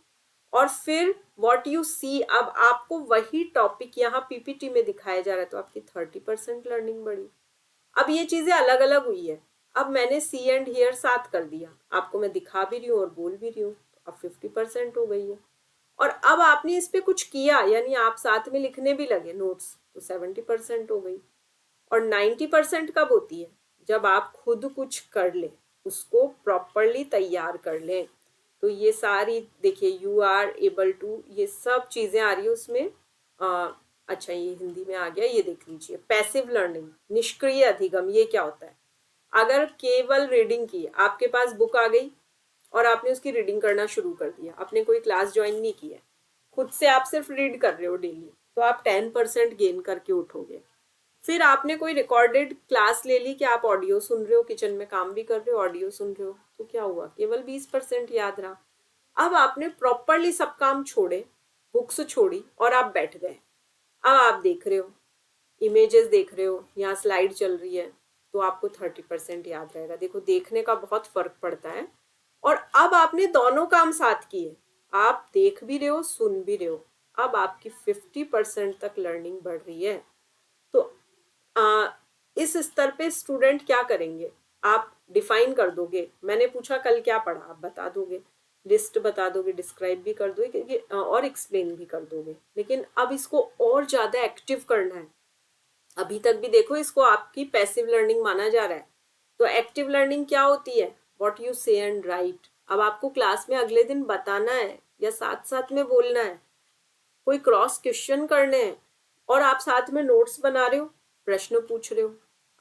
और फिर व्हाट यू सी, अब आपको वही टॉपिक यहाँ पीपीटी में दिखाया जा रहा है तो आपकी 30% लर्निंग बढ़ी। अब ये चीजें अलग अलग हुई है, अब मैंने सी एंड हियर साथ कर दिया, आपको मैं दिखा भी रही हूँ और बोल भी रही हूँ, तो अब 50% हो गई है। और अब आपने इस पे कुछ किया, यानी आप साथ में लिखने भी लगे नोट्स, तो 70% हो गई। और 90% कब होती है, जब आप खुद कुछ कर ले, उसको प्रॉपरली तैयार कर लें। तो ये सारी देखिए, यू आर एबल टू, ये सब चीजें आ रही है उसमें। अच्छा ये हिंदी में आ गया, ये देख लीजिए, पैसिव लर्निंग, निष्क्रिय अधिगम, ये क्या होता है। अगर केवल रीडिंग की, आपके पास बुक आ गई और आपने उसकी रीडिंग करना शुरू कर दिया, आपने कोई क्लास ज्वाइन नहीं की है, खुद से आप सिर्फ रीड कर रहे हो डेली, तो आप 10% गेन करके उठोगे। फिर आपने कोई रिकॉर्डेड क्लास ले ली कि आप ऑडियो सुन रहे हो, किचन में काम भी कर रहे हो, ऑडियो सुन रहे हो, तो क्या हुआ, केवल 20% याद रहा। अब आपने प्रॉपरली सब काम छोड़े, बुक्स छोड़ी और आप बैठ गए, अब आप देख रहे हो, इमेजेस देख रहे हो, यहाँ स्लाइड चल रही है, तो आपको 30% याद रहेगा। देखो देखने का बहुत फर्क पड़ता है। और अब आपने दोनों काम साथ किए, आप देख भी रहे हो, सुन भी रहे हो, अब आपकी 50% तक लर्निंग बढ़ रही है। तो इस स्तर पे स्टूडेंट क्या करेंगे, आप डिफाइन कर दोगे, मैंने पूछा कल क्या पढ़ा, आप बता दोगे, लिस्ट बता दोगे, डिस्क्राइब भी कर दोगे और एक्सप्लेन भी कर दोगे। लेकिन अब इसको और ज्यादा एक्टिव करना है। अभी तक भी देखो इसको आपकी पैसिव लर्निंग माना जा रहा है, तो एक्टिव लर्निंग क्या होती है, व्हाट यू से एंड राइट। अब आपको क्लास में अगले दिन बताना है या साथ साथ में बोलना है, कोई क्रॉस क्वेश्चन करने हैं और आप साथ में नोट्स बना रहे हो, प्रश्न पूछ रहे हो,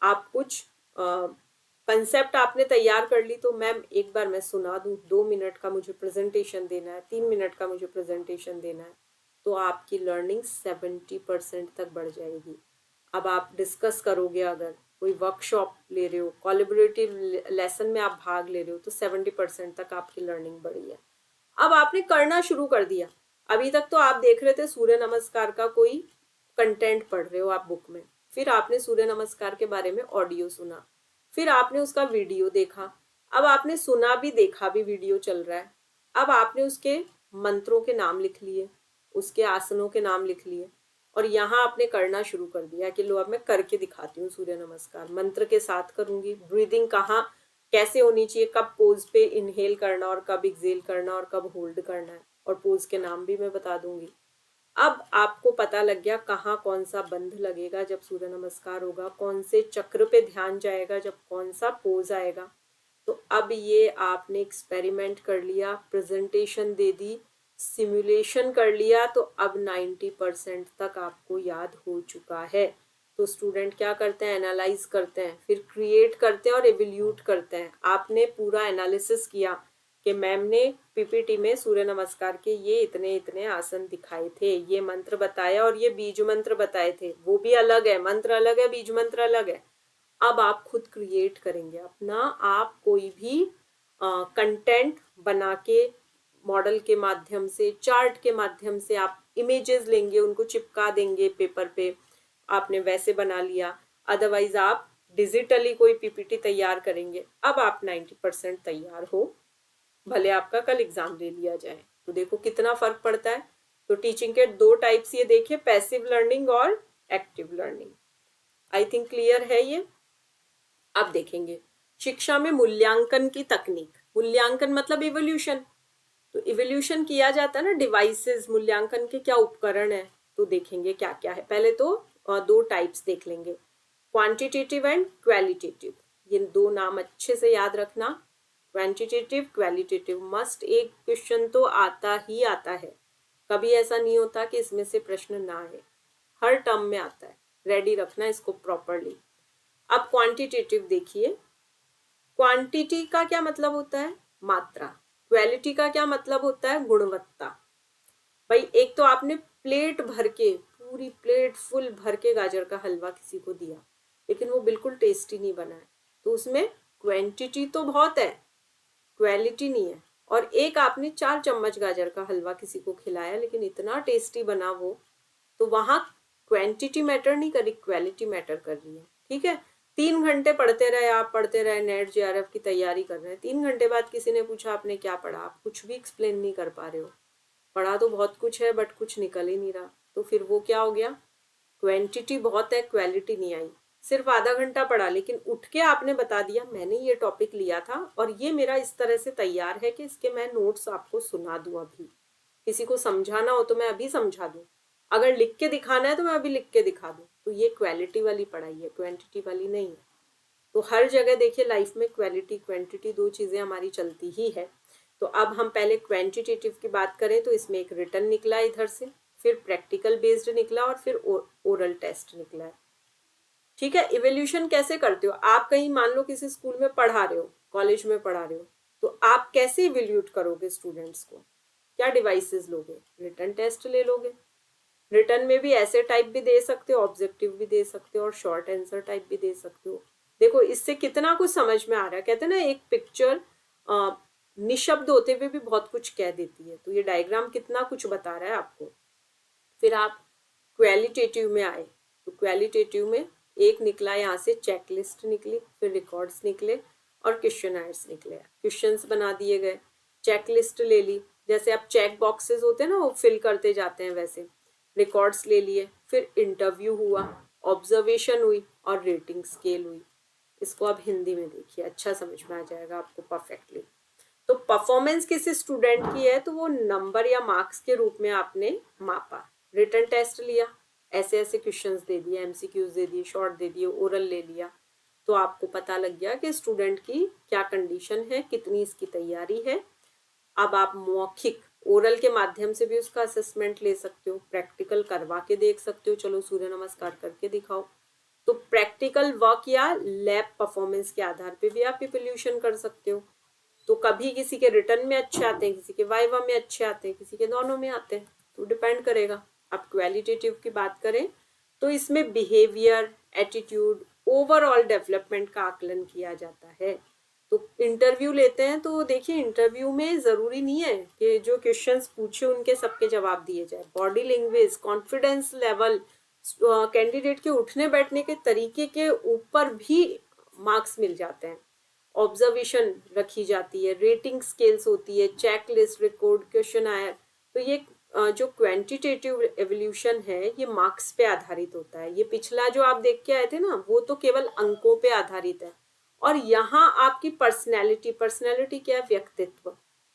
आप कुछ कंसेप्ट आपने तैयार कर ली तो मैम एक बार मैं सुना दूँ, 2 मिनट का मुझे प्रेजेंटेशन देना है, 3 मिनट का मुझे प्रेजेंटेशन देना है, तो आपकी लर्निंग 70% तक बढ़ जाएगी। अब आप डिस्कस करोगे, अगर कोई वर्कशॉप ले रहे हो, कोलैबोरेटिव लेसन में आप भाग ले रहे हो, तो 70% तक आपकी लर्निंग बढ़ी है। अब आपने करना शुरू कर दिया। अभी तक तो आप देख रहे थे सूर्य नमस्कार का कोई कंटेंट पढ़ रहे हो आप बुक में, फिर आपने सूर्य नमस्कार के बारे में ऑडियो सुना, फिर आपने उसका वीडियो देखा, अब आपने सुना भी देखा भी, वीडियो चल रहा है। अब आपने उसके मंत्रों के नाम लिख लिए, उसके आसनों के नाम लिख लिए, और यहाँ आपने करना शुरू कर दिया कि लो अब मैं करके दिखाती हूँ सूर्य नमस्कार, मंत्र के साथ करूंगी, ब्रीदिंग कहाँ कैसे होनी चाहिए, कब पोज पे इनहेल करना और कब एक्सेल करना और कब होल्ड करना है, और पोज के नाम भी मैं बता दूंगी। अब आपको पता लग गया कहाँ कौन सा बंध लगेगा जब सूर्य नमस्कार होगा, कौन से चक्र पे ध्यान जाएगा जब कौन सा पोज आएगा। तो अब ये आपने एक्सपेरिमेंट कर लिया, प्रेजेंटेशन दे दी, सिमुलेशन कर लिया, तो अब 90% तक आपको याद हो चुका है। तो स्टूडेंट क्या करते हैं, एनालाइज करते हैं, फिर क्रिएट करते हैं और एवल्यूट करते हैं। आपने पूरा एनालिसिस किया कि मैम ने पीपीटी में सूर्य नमस्कार के ये इतने इतने आसन दिखाए थे, ये मंत्र बताया और ये बीज मंत्र बताए थे, वो भी अलग है, मंत्र अलग है, बीज मंत्र अलग है। अब आप खुद क्रिएट करेंगे अपना, आप कोई भी कंटेंट बना के मॉडल के माध्यम से, चार्ट के माध्यम से आप इमेजेस लेंगे, उनको चिपका देंगे पेपर पे, आपने वैसे बना लिया। अदरवाइज आप डिजिटली कोई पीपीटी तैयार करेंगे। अब आप 90% तैयार हो, भले आपका कल एग्जाम ले लिया जाए। तो देखो कितना फर्क पड़ता है। तो टीचिंग के 2 टाइप्स ये देखिए, पैसिव लर्निंग और active learning. I think clear है ये। अब देखेंगे शिक्षा में मूल्यांकन की तकनीक। मूल्यांकन मतलब इवोल्यूशन। तो इवोल्यूशन किया जाता है ना, डिवाइसेस, मूल्यांकन के क्या उपकरण है, तो देखेंगे क्या क्या है। पहले तो 2 टाइप्स देख लेंगे, क्वांटिटेटिव एंड क्वालिटेटिव। ये 2 नाम अच्छे से याद रखना, क्वांटिटेटिव क्वालिटेटिव। मस्ट एक क्वेश्चन तो आता ही आता है, कभी ऐसा नहीं होता कि इसमें से प्रश्न ना आए, हर टर्म में आता है, रेडी रखना इसको प्रॉपरली। अब क्वांटिटेटिव देखिए, क्वांटिटी का क्या मतलब होता है, मात्रा। क्वालिटी का क्या मतलब होता है, गुणवत्ता। भाई एक तो आपने प्लेट भर के, पूरी प्लेट फुल भर के गाजर का हलवा किसी को दिया, लेकिन वो बिल्कुल टेस्टी नहीं बना है, तो उसमें क्वांटिटी तो बहुत है, क्वालिटी नहीं है। और एक आपने 4 चम्मच गाजर का हलवा किसी को खिलाया, लेकिन इतना टेस्टी बना वो, तो वहां क्वांटिटी मैटर नहीं कर रही, क्वालिटी मैटर कर रही है। ठीक है, 3 घंटे पढ़ते रहे आप, पढ़ते रहे, नेट जेआरएफ की तैयारी कर रहे हैं, 3 घंटे बाद किसी ने पूछा आपने क्या पढ़ा, आप कुछ भी एक्सप्लेन नहीं कर पा रहे हो, पढ़ा तो बहुत कुछ है बट कुछ निकल ही नहीं रहा, तो फिर वो क्या हो गया, क्वांटिटी बहुत है, क्वालिटी नहीं आई। सिर्फ आधा घंटा पढ़ा, लेकिन उठ के आपने बता दिया मैंने ये टॉपिक लिया था और ये मेरा इस तरह से तैयार है कि इसके मैं नोट्स आपको सुना दूं, अभी किसी को समझाना हो तो मैं अभी समझा दूं, अगर लिख के दिखाना है तो मैं अभी लिख के दिखा दूं। तो ये क्वालिटी वाली पढ़ाई है, क्वांटिटी वाली नहीं है। तो हर जगह देखिए लाइफ में क्वालिटी क्वांटिटी 2 चीजें हमारी चलती ही है। तो अब हम पहले क्वांटिटेटिव की बात करें तो इसमें एक रिटन निकला इधर से, फिर प्रैक्टिकल बेस्ड निकला और फिर ओरल टेस्ट निकला है। ठीक है, इवोल्यूशन कैसे करते हो आप, कहीं मान लो किसी स्कूल में पढ़ा रहे हो, कॉलेज में पढ़ा रहे हो, तो आप कैसे इवोल्यूट करोगे स्टूडेंट्स को, क्या डिवाइसेस लोगे, रिटन टेस्ट ले लोगे। रिटर्न में भी ऐसे टाइप भी दे सकते हो, ऑब्जेक्टिव भी दे सकते हो और शॉर्ट आंसर टाइप भी दे सकते हो। देखो इससे कितना कुछ समझ में आ रहा है, कहते हैं ना एक पिक्चर निशब्द होते हुए भी बहुत कुछ कह देती है, तो ये डायग्राम कितना कुछ बता रहा है आपको। फिर आप क्वालिटेटिव में आए, तो क्वालिटेटिव में एक निकला यहाँ से चेकलिस्ट निकली, फिर रिकॉर्ड्स निकले और क्वेश्चनर्स निकले, क्वेश्चंस बना दिए गए, चेकलिस्ट ले ली, जैसे आप चेक बॉक्सेस होते हैं ना वो फिल करते जाते हैं वैसे, रिकॉर्ड्स ले लिए, फिर इंटरव्यू हुआ, ऑब्जर्वेशन हुई और रेटिंग स्केल हुई। इसको आप हिंदी में देखिए, अच्छा समझ में आ जाएगा आपको परफेक्टली। तो परफॉर्मेंस किसी स्टूडेंट की है तो वो नंबर या मार्क्स के रूप में आपने मापा। रिटन टेस्ट लिया, ऐसे ऐसे क्वेश्चंस दे दिए, एमसीक्यूज दे दिए, शॉर्ट दे दिए, ओरल ले लिया, तो आपको पता लग गया कि स्टूडेंट की क्या कंडीशन है, कितनी इसकी तैयारी है। अब आप मौखिक ओरल के माध्यम से भी उसका असेसमेंट ले सकते हो, प्रैक्टिकल करवा के देख सकते हो, चलो सूर्य नमस्कार करके दिखाओ, तो प्रैक्टिकल वर्क या लैब परफॉर्मेंस के आधार पे भी आप इवोल्यूशन कर सकते हो। तो कभी किसी के रिटर्न में अच्छे आते हैं, किसी के वाइवा में अच्छे आते हैं, किसी के दोनों में आते हैं, तो डिपेंड करेगा। आप क्वालिटेटिव की बात करें तो इसमें बिहेवियर, एटीट्यूड, ओवरऑल डेवलपमेंट का आकलन किया जाता है। तो इंटरव्यू लेते हैं तो देखिए, इंटरव्यू में जरूरी नहीं है कि जो क्वेश्चंस पूछे उनके सबके जवाब दिए जाए। Body language, confidence level, candidate के उठने बैठने के तरीके के ऊपर भी मार्क्स मिल जाते हैं। ऑब्जर्वेशन रखी जाती है, रेटिंग स्केल्स होती है, चेक लिस्ट, रिकॉर्ड, क्वेश्चन आयर। तो ये जो क्वांटिटेटिव एवोल्यूशन है ये मार्क्स पे आधारित होता है। ये पिछला जो आप देख के आए थे ना, वो तो केवल अंकों पे आधारित है। और यहाँ आपकी पर्सनैलिटी, पर्सनैलिटी क्या है? व्यक्तित्व।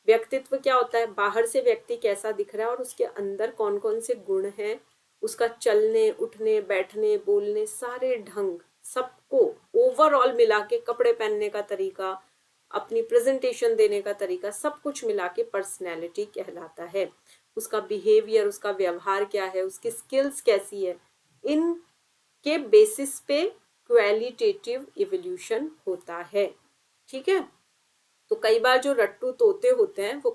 व्यक्तित्व क्या होता है? बाहर से व्यक्ति कैसा दिख रहा है और उसके अंदर कौन कौन से गुण हैं, उसका चलने, उठने, बैठने, बोलने, सारे ढंग, सबको ओवरऑल मिला के, कपड़े पहनने का तरीका, अपनी प्रेजेंटेशन देने का तरीका, सब कुछ मिला के पर्सनैलिटी कहलाता है। उसका बिहेवियर, उसका व्यवहार क्या है, उसकी स्किल्स कैसी है, इन के बेसिस पे क्वालिटेटिव इवोल्यूशन होता है। ठीक है। तो कई बार जो रट्टू तोते होते हैं वो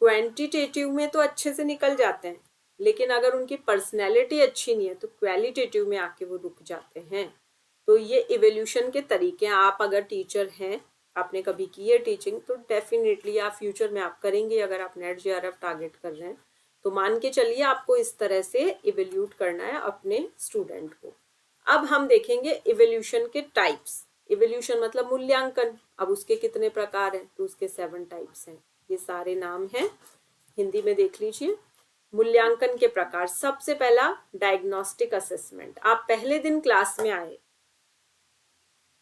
क्वांटिटेटिव में तो अच्छे से निकल जाते हैं, लेकिन अगर उनकी पर्सनैलिटी अच्छी नहीं है तो क्वालिटेटिव में आके वो रुक जाते हैं। तो ये इवोल्यूशन के तरीके हैं। आप अगर टीचर हैं, आपने कभी की है टीचिंग, तो डेफिनेटली आप फ्यूचर में आप करेंगे। अगर आप नेट जेआरएफ टारगेट कर रहे हैं तो मान के चलिए आपको इस तरह से इवोल्यूट करना है अपने स्टूडेंट को। अब हम देखेंगे इवोल्यूशन के टाइप्स। इवोल्यूशन मतलब मूल्यांकन। अब उसके कितने प्रकार हैं? तो उसके 7 टाइप्स हैं। ये सारे नाम हैं, हिंदी में देख लीजिए। मूल्यांकन के प्रकार, सबसे पहला डायग्नोस्टिक असेसमेंट। आप पहले दिन क्लास में आए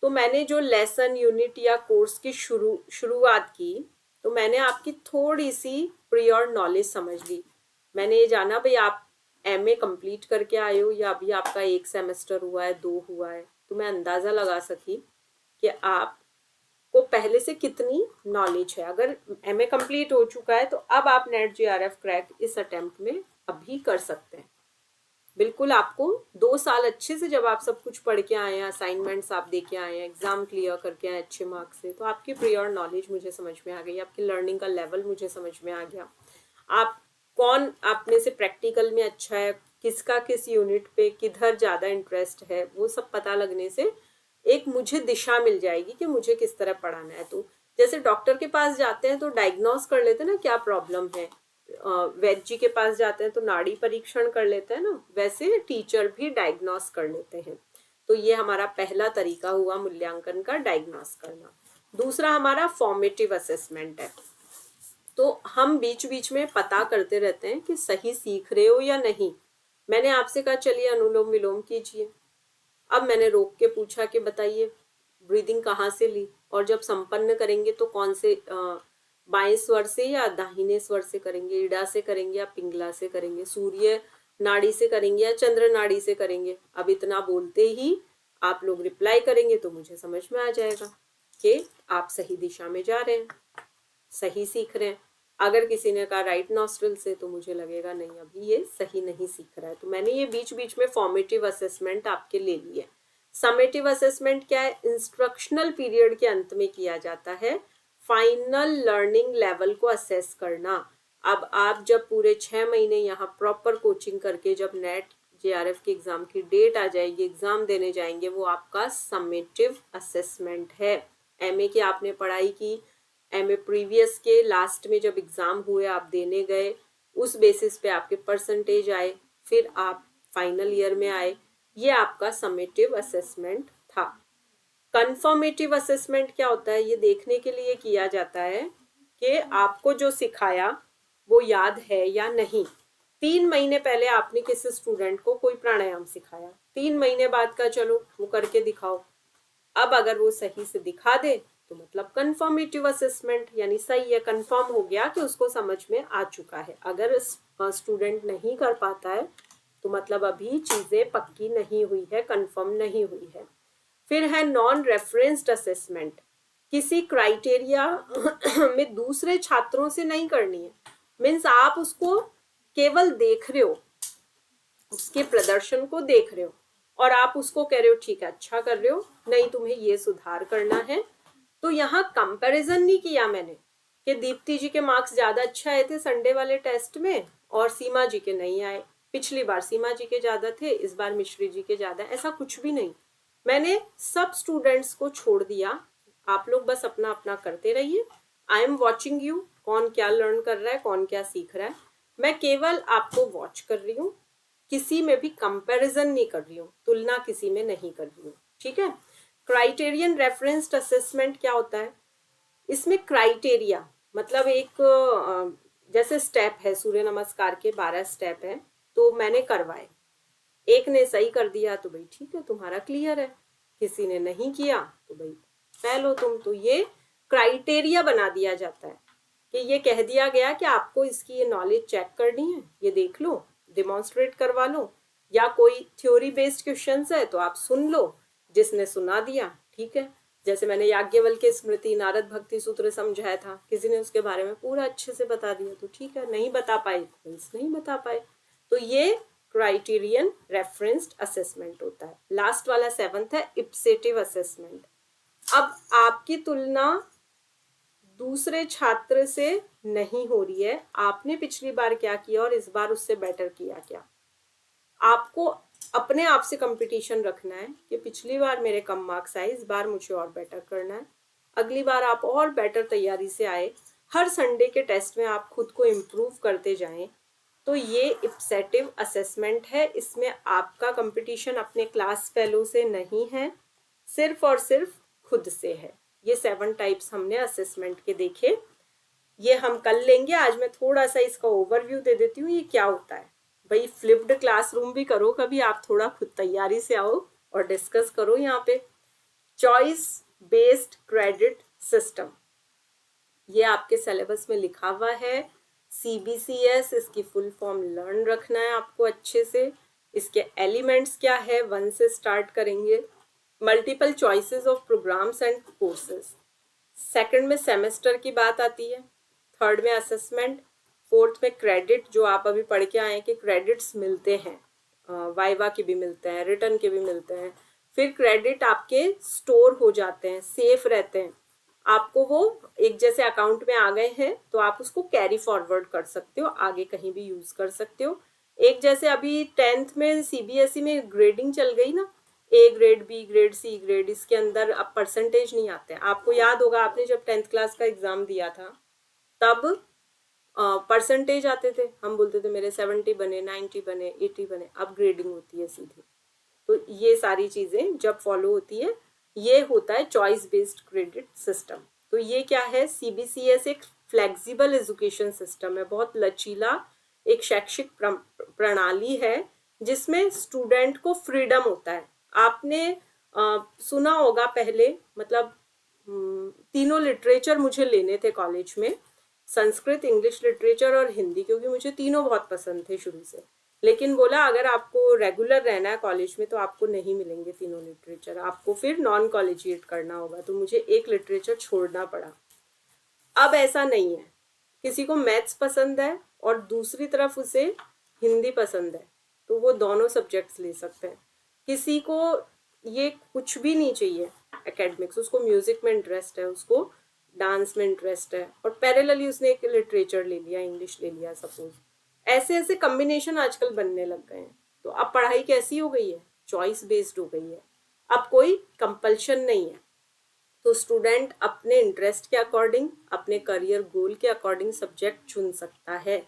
तो मैंने जो लेसन, यूनिट या कोर्स की शुरुआत की, तो मैंने आपकी थोड़ी सी प्रियोर नॉलेज समझ ली। मैंने ये जाना भाई आप एमए कंप्लीट करके आए हो या अभी आपका 1 सेमेस्टर हुआ है, 2 हुआ है, तो मैं अंदाजा लगा सकी कि आप को पहले से कितनी नॉलेज है। अगर एमए कंप्लीट हो चुका है तो अब आप नेट जेआरएफ क्रैक इस अटेम्प्ट में अभी कर सकते हैं। बिल्कुल आपको 2 साल अच्छे से, जब आप सब कुछ पढ़ के आए हैं, असाइनमेंट्स आप दे के आए हैं, एग्जाम क्लियर करके आए अच्छे मार्क्स से, तो आपकी प्रियोर नॉलेज मुझे समझ में आ गई, आपकी लर्निंग का लेवल मुझे समझ में आ गया। आप कौन आप में से प्रैक्टिकल में अच्छा है, किसका किस यूनिट पे किधर ज़्यादा इंटरेस्ट है, वो सब पता लगने से एक मुझे दिशा मिल जाएगी कि मुझे किस तरह पढ़ाना है। तो जैसे डॉक्टर के पास जाते हैं तो डायग्नोस कर लेते हैं ना क्या प्रॉब्लम है, वैद्य जी के पास जाते हैं तो नाड़ी परीक्षण कर लेते हैं ना, वैसे टीचर भी डायग्नोस कर लेते हैं। तो ये हमारा पहला तरीका हुआ मूल्यांकन का, डायग्नोस करना। दूसरा हमारा फॉर्मेटिव असेसमेंट है। तो हम बीच बीच में पता करते रहते हैं कि सही सीख रहे हो या नहीं। मैंने आपसे कहा चलिए अनुलोम विलोम कीजिए, अब मैंने रोक के पूछा कि बताइए ब्रीदिंग कहाँ से ली, और जब संपन्न करेंगे तो कौन से बाएं स्वर से या दाहिने स्वर से करेंगे, ईड़ा से करेंगे या पिंगला से करेंगे, सूर्य नाड़ी से करेंगे या चंद्र नाड़ी से करेंगे। अब इतना बोलते ही आप लोग रिप्लाई करेंगे तो मुझे समझ में आ जाएगा कि आप सही दिशा में जा रहे हैं, सही सीख रहे हैं। अगर किसी ने कहा राइट नॉस्ट्रल से, तो मुझे लगेगा नहीं अभी ये सही नहीं सीख रहा है। तो मैंने ये बीच बीच में फॉर्मेटिव असेसमेंट आपके ले लिए। समेटिव असेसमेंट क्या है? इंस्ट्रक्शनल पीरियड के अंत में किया जाता है, फाइनल लर्निंग लेवल को असेस करना। अब आप जब पूरे 6 महीने यहाँ प्रॉपर कोचिंग करके जब नेट जेआरएफ के एग्जाम की डेट आ जाएगी, एग्जाम देने जाएंगे, वो आपका समेटिव असेसमेंट है। एमए की आपने पढ़ाई की, एमए प्रीवियस के लास्ट में जब एग्जाम हुए आप देने गए, उस बेसिस पे आपके परसेंटेज आए, फिर आप फाइनल ईयर में आए, ये आपका समेटिव असेसमेंट था। कंफर्मेटिव असेसमेंट क्या होता है? ये देखने के लिए किया जाता है कि आपको जो सिखाया वो याद है या नहीं। 3 महीने पहले आपने किसी स्टूडेंट को कोई प्राणायाम सिखाया, 3 महीने बाद का चलो वो करके दिखाओ, अब अगर वो सही से दिखा दे तो मतलब कंफर्मेटिव असेसमेंट, यानी सही है, कंफर्म हो गया कि उसको समझ में आ चुका है। अगर स्टूडेंट नहीं कर पाता है तो मतलब अभी चीजें पक्की नहीं हुई है, कंफर्म नहीं हुई है। फिर है नॉन रेफरेंस्ड असेसमेंट। किसी क्राइटेरिया में दूसरे छात्रों से नहीं करनी है, मीन्स आप उसको केवल देख रहे हो, उसके प्रदर्शन को देख रहे हो, और आप उसको कह रहे हो ठीक है अच्छा कर रहे हो, नहीं तुम्हें ये सुधार करना है। तो यहाँ कंपैरिजन नहीं किया मैंने कि दीप्ति जी के मार्क्स ज्यादा अच्छा आए थे संडे वाले टेस्ट में और सीमा जी के नहीं आए, पिछली बार सीमा जी के ज्यादा थे इस बार मिश्री जी के ज्यादा, ऐसा कुछ भी नहीं। मैंने सब स्टूडेंट्स को छोड़ दिया, आप लोग बस अपना अपना करते रहिए, आई एम वॉचिंग यू, कौन क्या लर्न कर रहा है कौन क्या सीख रहा है, मैं केवल आपको वॉच कर रही हूँ, किसी में भी कंपैरिजन नहीं कर रही हूँ, तुलना किसी में नहीं कर रही हूँ, ठीक है। क्राइटेरियन रेफरेंस्ड असेसमेंट क्या होता है, इसमें क्राइटेरिया मतलब एक जैसे स्टेप है, सूर्य नमस्कार के 12 स्टेप है तो मैंने करवाए, एक ने सही कर दिया तो भाई ठीक है तुम्हारा क्लियर है, किसी ने नहीं किया तो भाई फेल हो तुम। तो ये क्राइटेरिया बना दिया जाता है कि ये कह दिया गया कि आपको इसकी ये नॉलेज चेक करनी है, ये देख लो, डिमॉन्स्ट्रेट करवा लो, या कोई थ्योरी बेस्ड क्वेश्चंस है तो आप सुन लो, जिसने सुना दिया ठीक है। जैसे मैंने याज्ञवल्क्य स्मृति नारद भक्ति सूत्र समझाया था, किसी ने उसके बारे में पूरा अच्छे से बता दिया तो ठीक है, नहीं बता पाए नहीं बता पाए। तो ये क्राइटेरियन रेफरेंस्ड असेसमेंट होता है। लास्ट वाला 7th है इप्सेटिव असेसमेंट। अब आपकी तुलना दूसरे छात्र से नहीं हो रही है, आपने पिछली बार क्या किया और इस बार उससे बेटर किया क्या, आपको अपने आप से कंपटीशन रखना है कि पिछली बार मेरे कम मार्क्स आए, इस बार मुझे और बेटर करना है, अगली बार आप और बेटर तैयारी से आए, हर संडे के टेस्ट में आप खुद को इम्प्रूव करते जाएं। तो ये इप्सेटिव असेसमेंट है, इसमें आपका कंपटीशन अपने क्लास फेलो से नहीं है, सिर्फ और सिर्फ खुद से है। ये 7 टाइप्स हमने असेसमेंट के देखे, ये हम कल लेंगे। आज मैं थोड़ा सा इसका ओवरव्यू दे देती हूँ ये क्या होता है। भाई फ्लिप्ड क्लासरूम भी करो कभी, आप थोड़ा खुद तैयारी से आओ और डिस्कस करो। यहाँ पे चॉइस बेस्ड क्रेडिट सिस्टम, ये आपके सिलेबस में लिखा हुआ है, CBCS, इसकी फुल फॉर्म लर्न रखना है आपको अच्छे से। इसके एलिमेंट्स क्या है, 1 से स्टार्ट करेंगे। Multiple choices of programs and courses, second में सेमेस्टर की बात आती है, थर्ड में असेसमेंट, फोर्थ में क्रेडिट, जो आप अभी पढ़ के आए कि क्रेडिट्स मिलते हैं, वाइवा के भी मिलते हैं, रिटर्न के भी मिलते हैं। फिर क्रेडिट आपके स्टोर हो जाते हैं, सेफ रहते हैं, आपको वो एक जैसे अकाउंट में आ गए हैं तो आप उसको कैरी फॉरवर्ड कर सकते हो, आगे कहीं भी यूज कर सकते हो। एक जैसे अभी 10th में CBSE में ग्रेडिंग चल गई ना, A grade, B grade, C grade, इसके अंदर अब परसेंटेज नहीं आते हैं। आपको याद होगा आपने जब 10th क्लास का एग्जाम दिया था तब परसेंटेज आते थे, हम बोलते थे मेरे 70 बने, 90 बने, 80 बने, अब ग्रेडिंग होती है सीधी। तो ये सारी चीजें जब फॉलो होती है, ये होता है चॉइस बेस्ड क्रेडिट सिस्टम। तो ये क्या है, CBCS एक फ्लेक्सिबल एजुकेशन सिस्टम है, बहुत लचीला एक शैक्षिक प्रणाली है जिसमें स्टूडेंट को फ्रीडम होता है। आपने सुना होगा पहले, मतलब तीनों लिटरेचर मुझे लेने थे कॉलेज में, संस्कृत, इंग्लिश लिटरेचर और हिंदी, क्योंकि मुझे तीनों बहुत पसंद थे शुरू से। लेकिन बोला अगर आपको रेगुलर रहना है कॉलेज में तो आपको नहीं मिलेंगे तीनों लिटरेचर, आपको फिर नॉन कॉलेजिएट करना होगा, तो मुझे एक लिटरेचर छोड़ना पड़ा। अब ऐसा नहीं है, किसी को मैथ्स पसंद है और दूसरी तरफ उसे हिंदी पसंद है तो वो दोनों सब्जेक्ट्स ले सकते हैं। किसी को ये कुछ भी नहीं चाहिए एकेडमिक्स, उसको म्यूजिक में इंटरेस्ट है, उसको डांस में इंटरेस्ट है और पैरेलली उसने एक लिटरेचर ले लिया, इंग्लिश ले लिया सपोज, ऐसे ऐसे कॉम्बिनेशन आजकल बनने लग गए हैं। तो अब पढ़ाई कैसी हो गई है, चॉइस बेस्ड हो गई है, अब कोई कंपल्शन नहीं है। तो स्टूडेंट अपने इंटरेस्ट के अकॉर्डिंग, अपने करियर गोल के अकॉर्डिंग सब्जेक्ट चुन सकता है।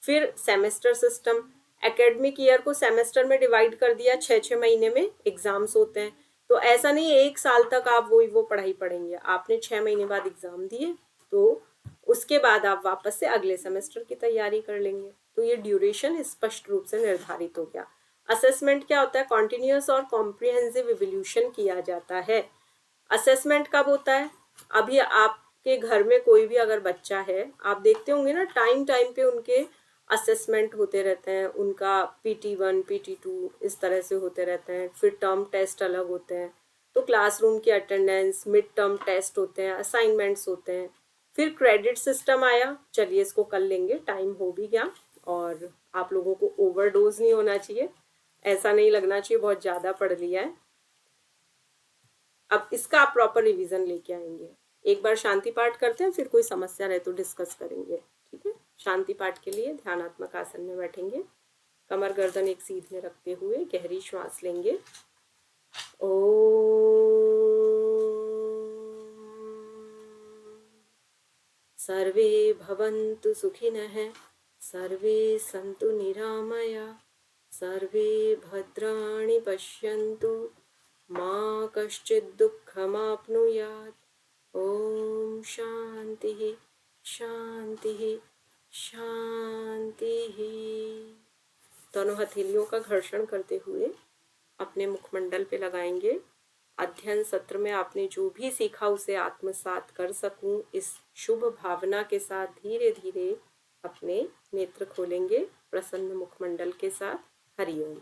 फिर सेमेस्टर सिस्टम, एकेडमिक ईयर को सेमेस्टर में डिवाइड कर दिया, 6-6 महीने में एग्जाम्स होते हैं। तो ऐसा नहीं है 1 साल तक आप वो पढ़ाई पढ़ेंगे, आपने 6 महीने बाद एग्जाम दिए तो उसके बाद आप वापस से अगले सेमेस्टर की तैयारी कर लेंगे। तो ये ड्यूरेशन स्पष्ट रूप से निर्धारित हो गया। असेसमेंट क्या होता है, कॉन्टिन्यूअस और कॉम्प्रिहेंसिव इवोल्यूशन किया जाता है। असेसमेंट कब होता है, अभी आपके घर में कोई भी अगर बच्चा है, आप देखते होंगे ना टाइम टाइम पे उनके असेसमेंट होते रहते हैं, उनका PT1 PT2 इस तरह से होते रहते हैं। फिर टर्म टेस्ट अलग होते हैं, तो क्लासरूम की अटेंडेंस, मिड टर्म टेस्ट होते हैं, असाइनमेंट्स होते हैं। फिर क्रेडिट सिस्टम आया, चलिए इसको कर लेंगे, टाइम हो भी गया और आप लोगों को ओवरडोज नहीं होना चाहिए। ऐसा नहीं लगना चाहिए बहुत ज्यादा पढ़ लिया है। अब इसका आप प्रॉपर रिवीजन लेके आएंगे। एक बार शांति पाठ करते हैं, फिर कोई समस्या रहे तो डिस्कस करेंगे। ठीक है, शांति पाठ के लिए ध्यानात्मक आसन में बैठेंगे। कमर गर्दन एक सीधे रखते हुए गहरी श्वास लेंगे। सर्वे भवन्तु सुखिनः, सर्वे सन्तु निरामया, सर्वे भद्राणि पश्यन्तु, मा कश्चित् दुःखमाप्नुयात्। ॐ शान्तिः शान्तिः शान्तिः। दोनों हथेलियों का घर्षण करते हुए अपने मुखमंडल पे लगाएंगे। अध्ययन सत्र में आपने जो भी सीखा उसे आत्मसात कर सकूं, इस शुभ भावना के साथ धीरे धीरे अपने नेत्र खोलेंगे प्रसन्न मुखमंडल के साथ। हरिओम।